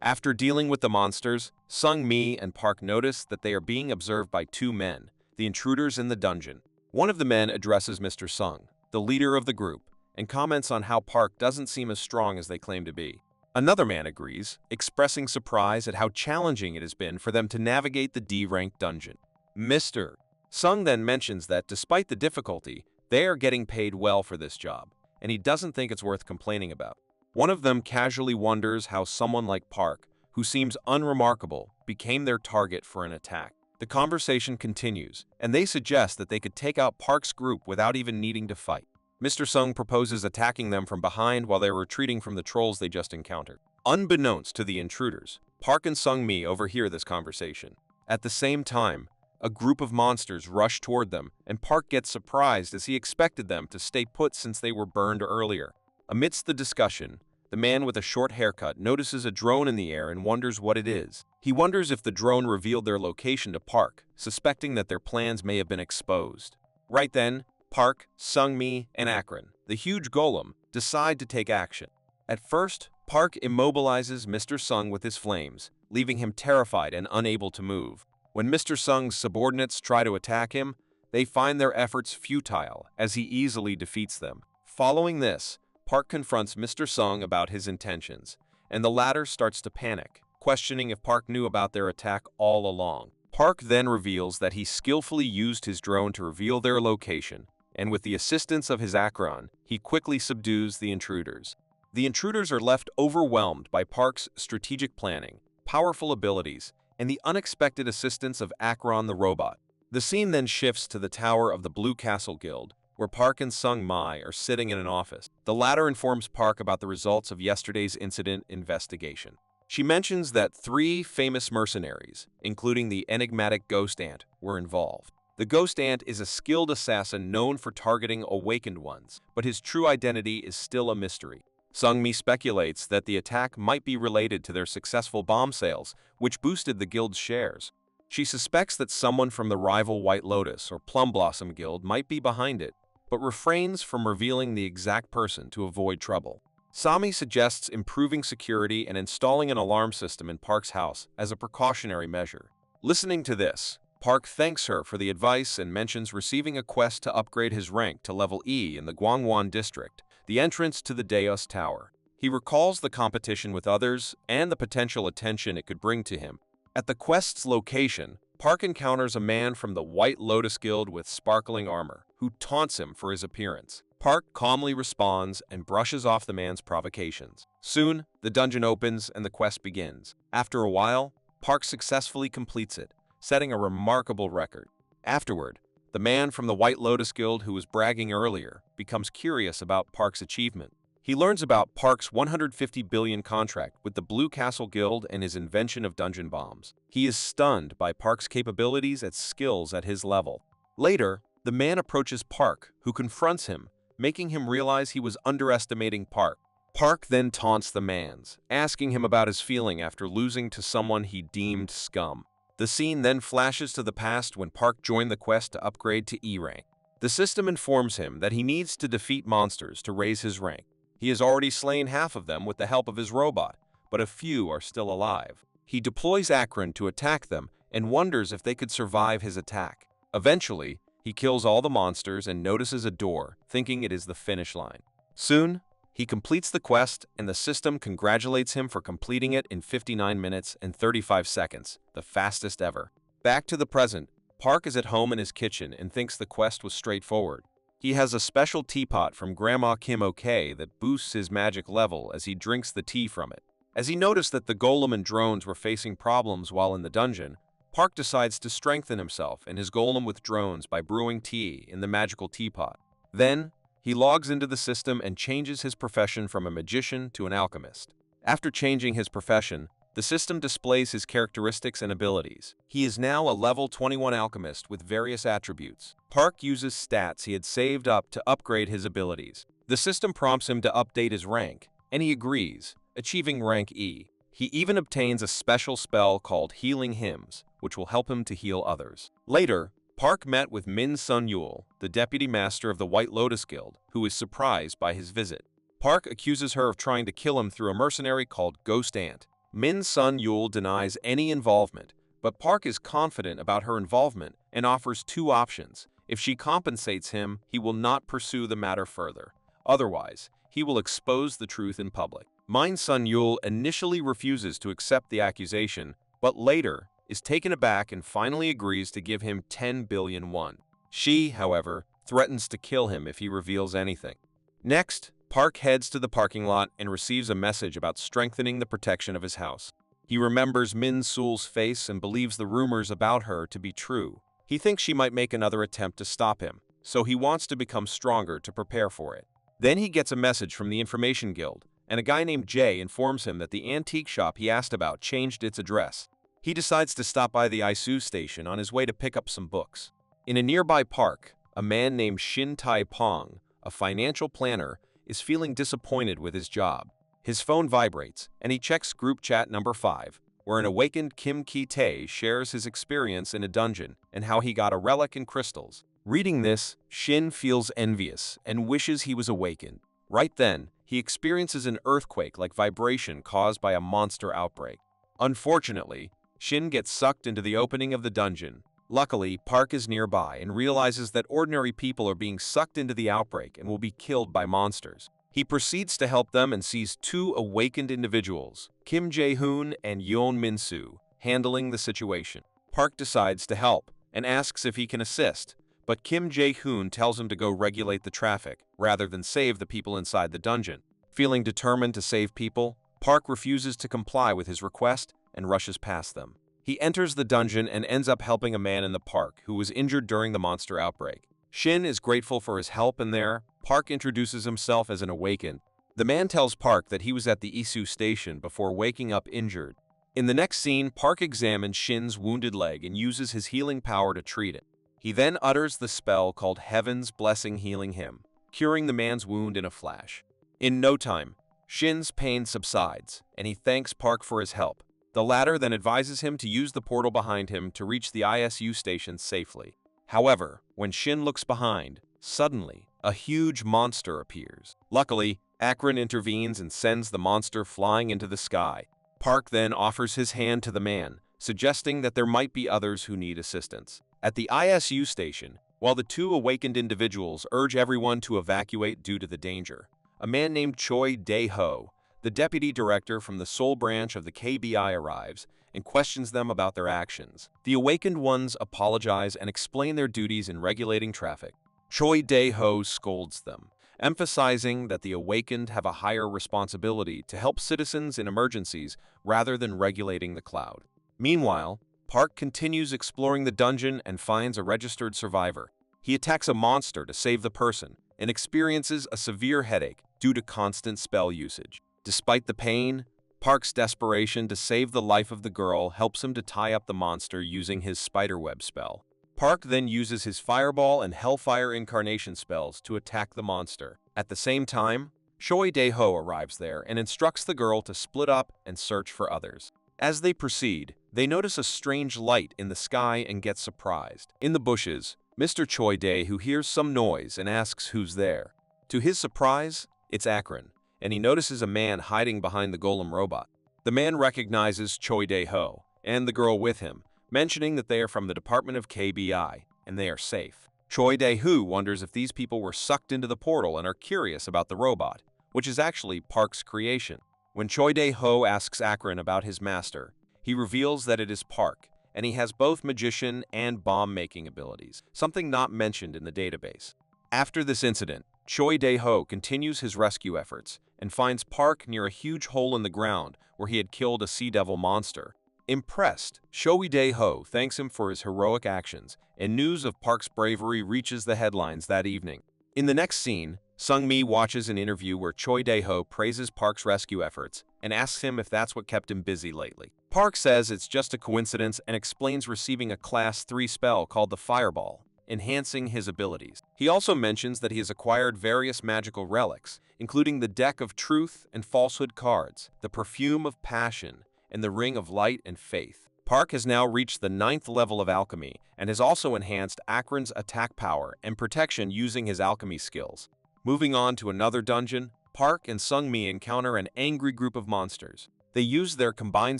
[SPEAKER 1] After dealing with the monsters, Sung-mi and Park notice that they are being observed by 2 men, the intruders in the dungeon. One of the men addresses Mr. Sung, the leader of the group, and comments on how Park doesn't seem as strong as they claim to be. Another man agrees, expressing surprise at how challenging it has been for them to navigate the D-rank dungeon. Mr. Sung then mentions that despite the difficulty, they are getting paid well for this job, and he doesn't think it's worth complaining about. One of them casually wonders how someone like Park, who seems unremarkable, became their target for an attack. The conversation continues, and they suggest that they could take out Park's group without even needing to fight. Mr. Sung proposes attacking them from behind while they're retreating from the trolls they just encountered. Unbeknownst to the intruders, Park and Sung-mi overhear this conversation. At the same time, a group of monsters rush toward them, and Park gets surprised as he expected them to stay put since they were burned earlier. Amidst the discussion, the man with a short haircut notices a drone in the air and wonders what it is. He wonders if the drone revealed their location to Park, suspecting that their plans may have been exposed. Right then, Park, Sung-mi, and Akron, the huge golem, decide to take action. At first, Park immobilizes Mr. Sung with his flames, leaving him terrified and unable to move. When Mr. Sung's subordinates try to attack him, they find their efforts futile as he easily defeats them. Following this, Park confronts Mr. Sung about his intentions, and the latter starts to panic, questioning if Park knew about their attack all along. Park then reveals that he skillfully used his drone to reveal their location, and with the assistance of his Akron, he quickly subdues the intruders. The intruders are left overwhelmed by Park's strategic planning, powerful abilities, and the unexpected assistance of Akron the robot. The scene then shifts to the tower of the Blue Castle Guild, where Park and Sung-mi are sitting in an office. The latter informs Park about the results of yesterday's incident investigation. She mentions that 3 famous mercenaries, including the enigmatic Ghost Ant, were involved. The Ghost Ant is a skilled assassin known for targeting awakened ones, but his true identity is still a mystery. Sung-mi speculates that the attack might be related to their successful bomb sales, which boosted the guild's shares. She suspects that someone from the rival White Lotus or Plum Blossom Guild might be behind it, but refrains from revealing the exact person to avoid trouble. Sami suggests improving security and installing an alarm system in Park's house as a precautionary measure. Listening to this, Park thanks her for the advice and mentions receiving a quest to upgrade his rank to level E in the Gwangwon district, the entrance to the Deos Tower. He recalls the competition with others and the potential attention it could bring to him. At the quest's location, Park encounters a man from the White Lotus Guild with sparkling armor, who taunts him for his appearance. Park calmly responds and brushes off the man's provocations. Soon, the dungeon opens and the quest begins. After a while, Park successfully completes it, setting a remarkable record. Afterward, the man from the White Lotus Guild who was bragging earlier becomes curious about Park's achievement. He learns about Park's 150 billion contract with the Blue Castle Guild and his invention of dungeon bombs. He is stunned by Park's capabilities and skills at his level. Later, the man approaches Park, who confronts him, making him realize he was underestimating Park. Park then taunts the man, asking him about his feeling after losing to someone he deemed scum. The scene then flashes to the past when Park joined the quest to upgrade to E rank. The system informs him that he needs to defeat monsters to raise his rank. He has already slain half of them with the help of his robot, but a few are still alive. He deploys Akron to attack them and wonders if they could survive his attack. Eventually, he kills all the monsters and notices a door, thinking it is the finish line. Soon, he completes the quest and the system congratulates him for completing it in 59 minutes and 35 seconds, the fastest ever. Back to the present, Park is at home in his kitchen and thinks the quest was straightforward. He has a special teapot from Grandma Kim OK that boosts his magic level as he drinks the tea from it. As he noticed that the golem and drones were facing problems while in the dungeon, Park decides to strengthen himself and his golem with drones by brewing tea in the magical teapot. Then, he logs into the system and changes his profession from a magician to an alchemist. After changing his profession, the system displays his characteristics and abilities. He is now a level 21 alchemist with various attributes. Park uses stats he had saved up to upgrade his abilities. The system prompts him to update his rank, and he agrees, achieving rank E. He even obtains a special spell called Healing Hymns, which will help him to heal others. Later, Park met with Min Sun Yul, the deputy master of the White Lotus Guild, who is surprised by his visit. Park accuses her of trying to kill him through a mercenary called Ghost Ant. Min Sun Yul denies any involvement, but Park is confident about her involvement and offers two options. If she compensates him, he will not pursue the matter further. Otherwise, he will expose the truth in public. Min Sun Yul initially refuses to accept the accusation, but later is taken aback and finally agrees to give him 10 billion won. She, however, threatens to kill him if he reveals anything. Next, Park heads to the parking lot and receives a message about strengthening the protection of his house. He remembers Min Sul's face and believes the rumors about her to be true. He thinks she might make another attempt to stop him, so he wants to become stronger to prepare for it. Then he gets a message from the Information Guild, and a guy named Jay informs him that the antique shop he asked about changed its address. He decides to stop by the Isu station on his way to pick up some books. In a nearby park, a man named Shin Tai Pong, a financial planner, is feeling disappointed with his job. His phone vibrates, and he checks group chat number 5, where an awakened Kim Ki-tae shares his experience in a dungeon and how he got a relic and crystals. Reading this, Shin feels envious and wishes he was awakened. Right then, he experiences an earthquake-like vibration caused by a monster outbreak. Unfortunately, Shin gets sucked into the opening of the dungeon. Luckily, Park is nearby and realizes that ordinary people are being sucked into the outbreak and will be killed by monsters. He proceeds to help them and sees two awakened individuals, Kim Jae-hoon and Yeon Min-soo, handling the situation. Park decides to help and asks if he can assist, but Kim Jae-hoon tells him to go regulate the traffic rather than save the people inside the dungeon. Feeling determined to save people, Park refuses to comply with his request and rushes past them. He enters the dungeon and ends up helping a man in the park who was injured during the monster outbreak. Shin is grateful for his help, and there, Park introduces himself as an awakened. The man tells Park that he was at the Isu station before waking up injured. In the next scene, Park examines Shin's wounded leg and uses his healing power to treat it. He then utters the spell called Heaven's Blessing Healing Him, curing the man's wound in a flash. In no time, Shin's pain subsides, and he thanks Park for his help. The latter then advises him to use the portal behind him to reach the ISU station safely. However, when Shin looks behind, suddenly, a huge monster appears. Luckily, Akron intervenes and sends the monster flying into the sky. Park then offers his hand to the man, suggesting that there might be others who need assistance. At the ISU station, while the two awakened individuals urge everyone to evacuate due to the danger, a man named Choi Dae-ho, the deputy director from the Seoul branch of the KBI, arrives and questions them about their actions. The awakened ones apologize and explain their duties in regulating traffic. Choi Dae-ho scolds them, emphasizing that the awakened have a higher responsibility to help citizens in emergencies rather than regulating the cloud. Meanwhile, Park continues exploring the dungeon and finds a registered survivor. He attacks a monster to save the person and experiences a severe headache due to constant spell usage. Despite the pain, Park's desperation to save the life of the girl helps him to tie up the monster using his spiderweb spell. Park then uses his Fireball and Hellfire Incarnation spells to attack the monster. At the same time, Choi Dae-ho arrives there and instructs the girl to split up and search for others. As they proceed, they notice a strange light in the sky and get surprised. In the bushes, Mr. Choi Dae-ho hears some noise and asks who's there. To his surprise, it's Akron, and he notices a man hiding behind the golem robot. The man recognizes Choi Dae-ho and the girl with him, mentioning that they are from the Department of KBI and they are safe. Choi Dae-ho wonders if these people were sucked into the portal and are curious about the robot, which is actually Park's creation. When Choi Dae-ho asks Akron about his master, he reveals that it is Park, and he has both magician and bomb-making abilities, something not mentioned in the database. After this incident, Choi Dae-ho continues his rescue efforts and finds Park near a huge hole in the ground where he had killed a sea devil monster. Impressed, Choi Dae-ho thanks him for his heroic actions, and news of Park's bravery reaches the headlines that evening. In the next scene, Sung-mi watches an interview where Choi Dae-ho praises Park's rescue efforts and asks him if that's what kept him busy lately. Park says it's just a coincidence and explains receiving a Class 3 spell called the Fireball, enhancing his abilities. He also mentions that he has acquired various magical relics, including the Deck of Truth and Falsehood cards, the Perfume of Passion, and the Ring of Light and Faith. Park has now reached the 9th level of alchemy and has also enhanced Akron's attack power and protection using his alchemy skills. Moving on to another dungeon, Park and Sung-mi encounter an angry group of monsters. They use their combined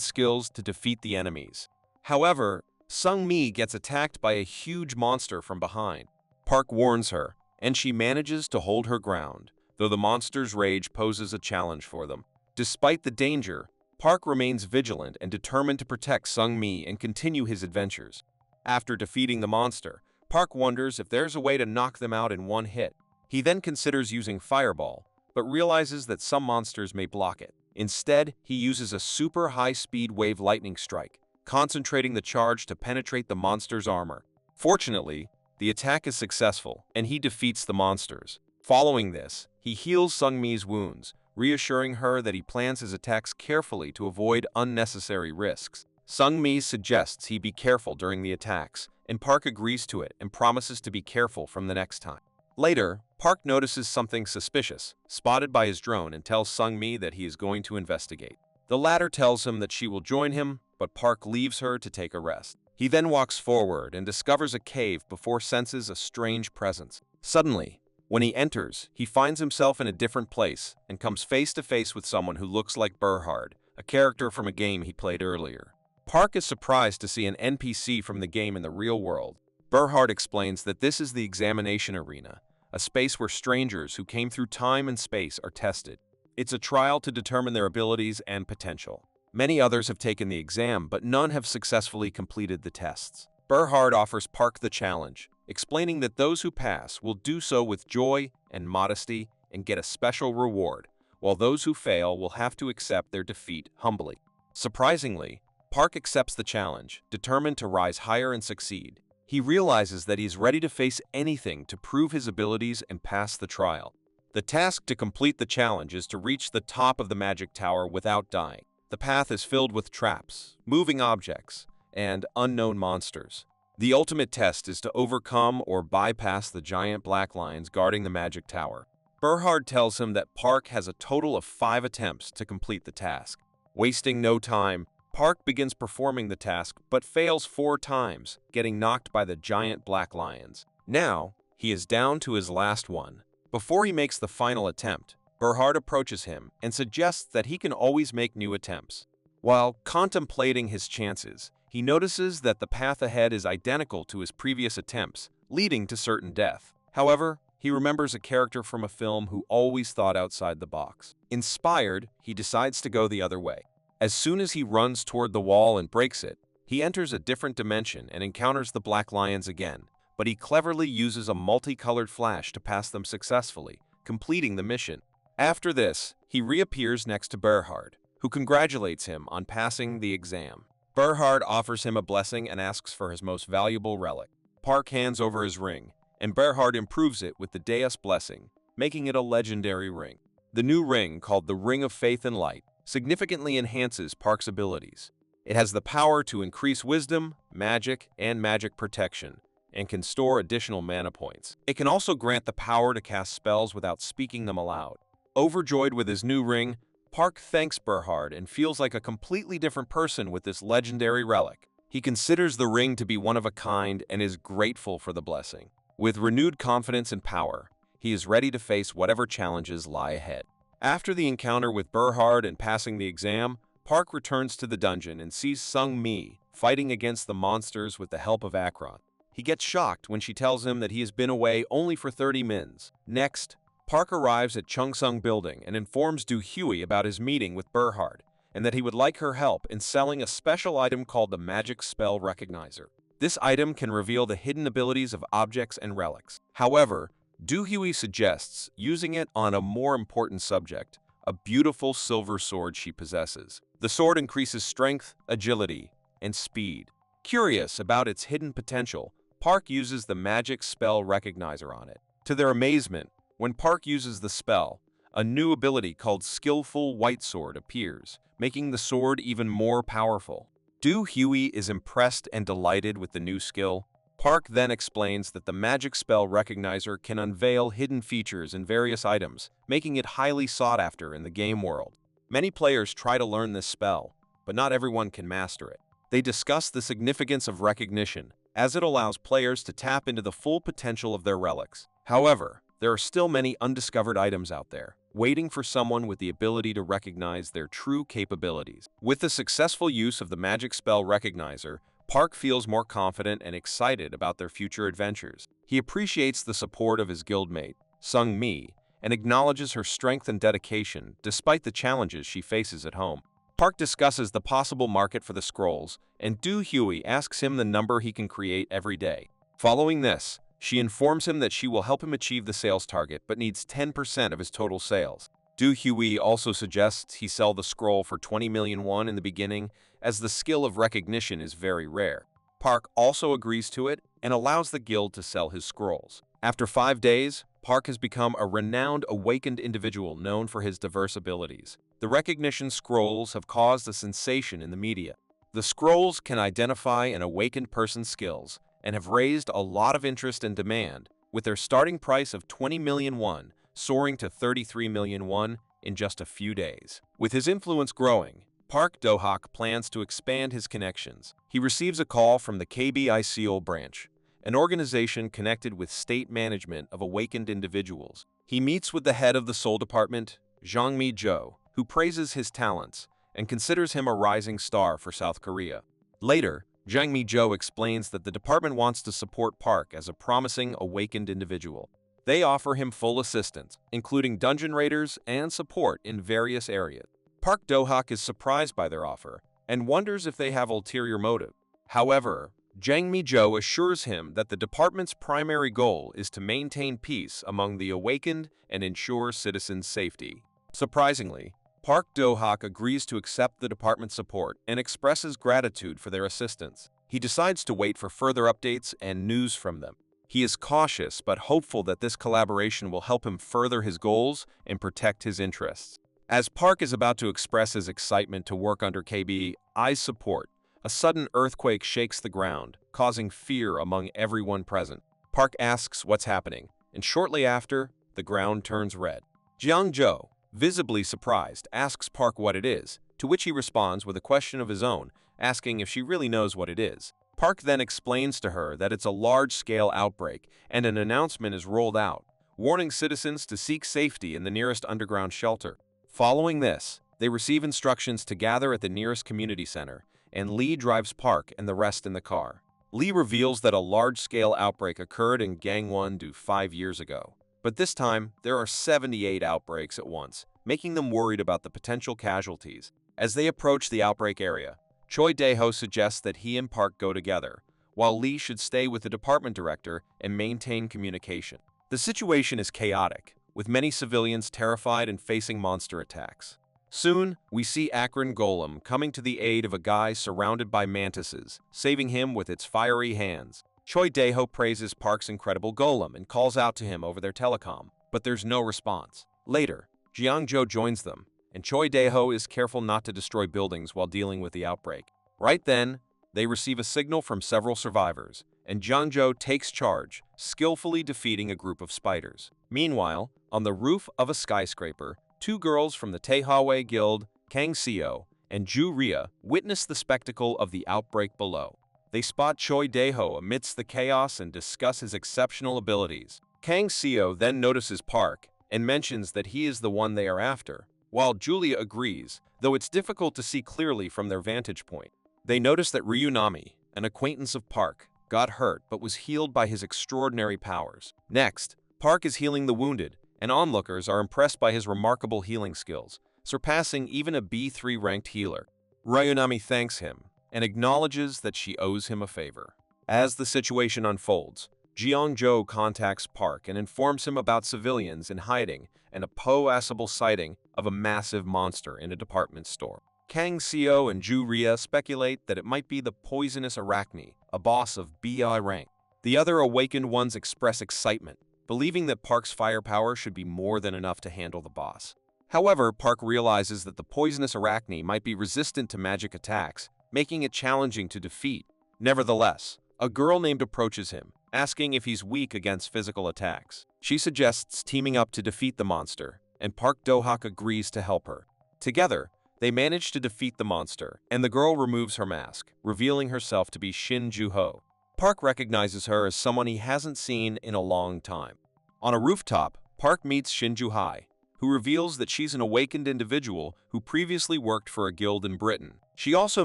[SPEAKER 1] skills to defeat the enemies. However, Sung-mi gets attacked by a huge monster from behind. Park warns her, and she manages to hold her ground, though the monster's rage poses a challenge for them. Despite the danger, Park remains vigilant and determined to protect Sung-mi and continue his adventures. After defeating the monster, Park wonders if there's a way to knock them out in one hit. He then considers using Fireball, but realizes that some monsters may block it. Instead, he uses a super high-speed wave lightning strike, concentrating the charge to penetrate the monster's armor. Fortunately, the attack is successful, and he defeats the monsters. Following this, he heals Sung-mi's wounds, reassuring her that he plans his attacks carefully to avoid unnecessary risks. Sung-mi suggests he be careful during the attacks, and Park agrees to it and promises to be careful from the next time. Later, Park notices something suspicious, spotted by his drone, and tells Sung-mi that he is going to investigate. The latter tells him that she will join him, but Park leaves her to take a rest. He then walks forward and discovers a cave before senses a strange presence. Suddenly, when he enters, he finds himself in a different place and comes face to face with someone who looks like Berhard, a character from a game he played earlier. Park is surprised to see an NPC from the game in the real world. Berhard explains that this is the examination arena, a space where strangers who came through time and space are tested. It's a trial to determine their abilities and potential. Many others have taken the exam, but none have successfully completed the tests. Berhard offers Park the challenge, explaining that those who pass will do so with joy and modesty and get a special reward, while those who fail will have to accept their defeat humbly. Surprisingly, Park accepts the challenge, determined to rise higher and succeed. He realizes that he is ready to face anything to prove his abilities and pass the trial. The task to complete the challenge is to reach the top of the magic tower without dying. The path is filled with traps, moving objects, and unknown monsters. The ultimate test is to overcome or bypass the giant black lions guarding the magic tower. Berhard tells him that Park has a total of 5 attempts to complete the task. Wasting no time, Park begins performing the task but fails 4 times, getting knocked by the giant black lions. Now, he is down to his last one. Before he makes the final attempt, Berhard approaches him and suggests that he can always make new attempts. While contemplating his chances, he notices that the path ahead is identical to his previous attempts, leading to certain death. However, he remembers a character from a film who always thought outside the box. Inspired, he decides to go the other way. As soon as he runs toward the wall and breaks it, he enters a different dimension and encounters the black lions again, but he cleverly uses a multicolored flash to pass them successfully, completing the mission. After this, he reappears next to Berhard, who congratulates him on passing the exam. Berhard offers him a blessing and asks for his most valuable relic. Park hands over his ring, and Berhard improves it with the Deus blessing, making it a legendary ring. The new ring, called the Ring of Faith and Light, significantly enhances Park's abilities. It has the power to increase wisdom, magic, and magic protection, and can store additional mana points. It can also grant the power to cast spells without speaking them aloud. Overjoyed with his new ring, Park thanks Berhard and feels like a completely different person with this legendary relic. He considers the ring to be one of a kind and is grateful for the blessing. With renewed confidence and power, he is ready to face whatever challenges lie ahead. After the encounter with Berhard and passing the exam, Park returns to the dungeon and sees Sung Mi fighting against the monsters with the help of Akron. He gets shocked when she tells him that he has been away only for 30 mins. Next, Park arrives at Chungsung Building and informs Do Huey about his meeting with Berhard, and that he would like her help in selling a special item called the Magic Spell Recognizer. This item can reveal the hidden abilities of objects and relics. However, Do Huey suggests using it on a more important subject, a beautiful silver sword she possesses. The sword increases strength, agility, and speed. Curious about its hidden potential, Park uses the Magic Spell Recognizer on it. To their amazement, when Park uses the spell, a new ability called Skillful White Sword appears, making the sword even more powerful. Do Huey is impressed and delighted with the new skill. Park then explains that the Magic Spell Recognizer can unveil hidden features in various items, making it highly sought after in the game world. Many players try to learn this spell, but not everyone can master it. They discuss the significance of recognition, as it allows players to tap into the full potential of their relics. However, there are still many undiscovered items out there, waiting for someone with the ability to recognize their true capabilities. With the successful use of the Magic Spell Recognizer, Park feels more confident and excited about their future adventures. He appreciates the support of his guildmate, Sung Mi, and acknowledges her strength and dedication despite the challenges she faces at home. Park discusses the possible market for the scrolls, and Do Huey asks him the number he can create every day. Following this, she informs him that she will help him achieve the sales target but needs 10% of his total sales. Do Huey also suggests he sell the scroll for 20 million won in the beginning, as the skill of recognition is very rare. Park also agrees to it and allows the guild to sell his scrolls. After 5 days, Park has become a renowned awakened individual known for his diverse abilities. The recognition scrolls have caused a sensation in the media. The scrolls can identify an awakened person's skills and have raised a lot of interest and demand, with their starting price of 20 million won soaring to 33 million won in just a few days. With his influence growing, Park Do-hak plans to expand his connections. He receives a call from the KBI Seoul branch, an organization connected with state management of awakened individuals. He meets with the head of the Seoul department, Jang Mi-jo, who praises his talents and considers him a rising star for South Korea. Later, Jang Mi-jo explains that the department wants to support Park as a promising awakened individual. They offer him full assistance, including dungeon raiders and support in various areas. Park Do-hak is surprised by their offer and wonders if they have ulterior motive. However, Jang Mi-jo assures him that the department's primary goal is to maintain peace among the awakened and ensure citizens' safety. Surprisingly, Park Do-hak agrees to accept the department's support and expresses gratitude for their assistance. He decides to wait for further updates and news from them. He is cautious but hopeful that this collaboration will help him further his goals and protect his interests. As Park is about to express his excitement to work under KBI's support, a sudden earthquake shakes the ground, causing fear among everyone present. Park asks what's happening, and shortly after, the ground turns red. Jiang-jo, visibly surprised, asks Park what it is, to which he responds with a question of his own, asking if she really knows what it is. Park then explains to her that it's a large-scale outbreak and an announcement is rolled out, warning citizens to seek safety in the nearest underground shelter. Following this, they receive instructions to gather at the nearest community center, and Lee drives Park and the rest in the car. Lee reveals that a large-scale outbreak occurred in Gangwon-do 5 years ago, but this time there are 78 outbreaks at once, making them worried about the potential casualties. As they approach the outbreak area, Choi Dae-ho suggests that he and Park go together, while Lee should stay with the department director and maintain communication. The situation is chaotic, with many civilians terrified and facing monster attacks. Soon, we see Akron Golem coming to the aid of a guy surrounded by mantises, saving him with its fiery hands. Choi Dae-ho praises Park's incredible golem and calls out to him over their telecom, but there's no response. Later, Jeong-jo joins them, and Choi Dae-ho is careful not to destroy buildings while dealing with the outbreak. Right then, they receive a signal from several survivors, and Jeong-jo takes charge, skillfully defeating a group of spiders. Meanwhile, on the roof of a skyscraper, two girls from the Taehwae Guild, Kang Seo and Ju Ria, witness the spectacle of the outbreak below. They spot Choi Dae-ho amidst the chaos and discuss his exceptional abilities. Kang Seo then notices Park and mentions that he is the one they are after, while Julia agrees, though it's difficult to see clearly from their vantage point. They notice that Ryunami, an acquaintance of Park, got hurt but was healed by his extraordinary powers. Next, Park is healing the wounded, and onlookers are impressed by his remarkable healing skills, surpassing even a B3 ranked healer. Ryunami thanks him and acknowledges that she owes him a favor. As the situation unfolds, Jeong-jo contacts Park and informs him about civilians in hiding and a possible sighting of a massive monster in a department store. Kang Seo and Ju Ria speculate that it might be the poisonous arachne, a boss of BI rank. The other awakened ones express excitement, believing that Park's firepower should be more than enough to handle the boss. However, Park realizes that the poisonous arachne might be resistant to magic attacks, making it challenging to defeat. Nevertheless, a girl named approaches him, asking if he's weak against physical attacks. She suggests teaming up to defeat the monster, and Park Do-hak agrees to help her. Together, they manage to defeat the monster, and the girl removes her mask, revealing herself to be Shin Ju-ho. Park recognizes her as someone he hasn't seen in a long time. On a rooftop, Park meets Shin Ju-hai, who reveals that she's an awakened individual who previously worked for a guild in Britain. She also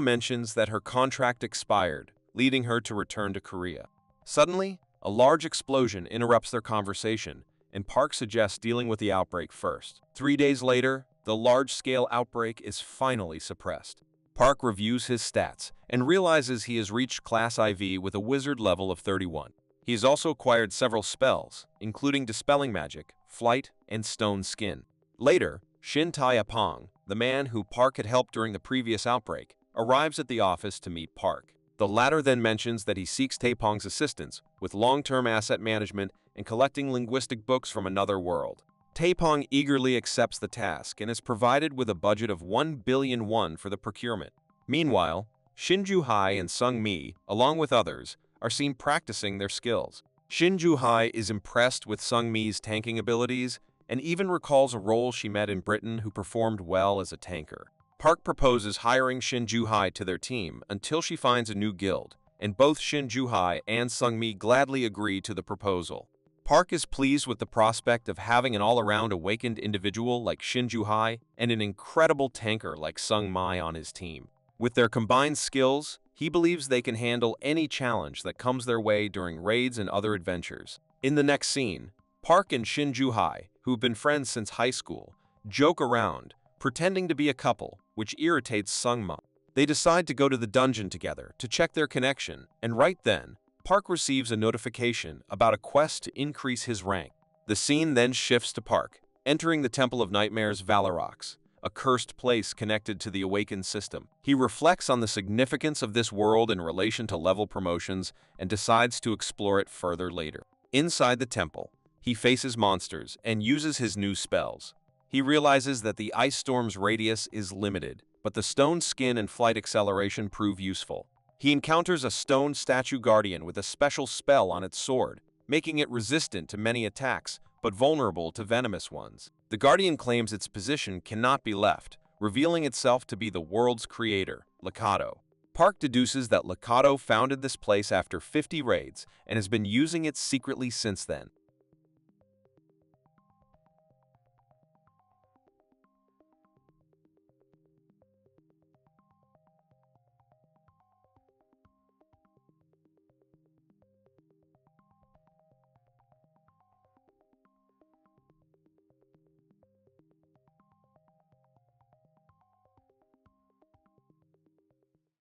[SPEAKER 1] mentions that her contract expired, leading her to return to Korea. Suddenly, a large explosion interrupts their conversation, and Park suggests dealing with the outbreak first. 3 days later, the large-scale outbreak is finally suppressed. Park reviews his stats and realizes he has reached Class IV with a wizard level of 31. He has also acquired several spells, including Dispelling Magic, Flight, and Stone Skin. Later, Shin Tae-pong, the man who Park had helped during the previous outbreak, arrives at the office to meet Park. The latter then mentions that he seeks Tae-pong's assistance with long-term asset management and collecting linguistic books from another world. Tae-pong eagerly accepts the task and is provided with a budget of 1 billion won for the procurement. Meanwhile, Shin Ju-hai and Sung Mi, along with others, are seen practicing their skills. Shin Ju-hai is impressed with Sung Mi's tanking abilities and even recalls a role she met in Britain who performed well as a tanker. Park proposes hiring Shin Ju-hai to their team until she finds a new guild, and both Shin Ju-hai and Sung Mi gladly agree to the proposal. Park is pleased with the prospect of having an all-around awakened individual like Shin Ju-hai and an incredible tanker like Sung Mi on his team. With their combined skills, he believes they can handle any challenge that comes their way during raids and other adventures. In the next scene, Park and Shin Ju-hai, who've been friends since high school, joke around, pretending to be a couple, which irritates Sung Mi. They decide to go to the dungeon together to check their connection, and right then, Park receives a notification about a quest to increase his rank. The scene then shifts to Park, entering the Temple of Nightmares Valorox, a cursed place connected to the Awakened system. He reflects on the significance of this world in relation to level promotions and decides to explore it further later. Inside the temple, he faces monsters and uses his new spells. He realizes that the ice storm's radius is limited, but the stone skin and flight acceleration prove useful. He encounters a stone statue guardian with a special spell on its sword, making it resistant to many attacks, but vulnerable to venomous ones. The guardian claims its position cannot be left, revealing itself to be the world's creator, Lakato. Park deduces that Lakato founded this place after 50 raids and has been using it secretly since then.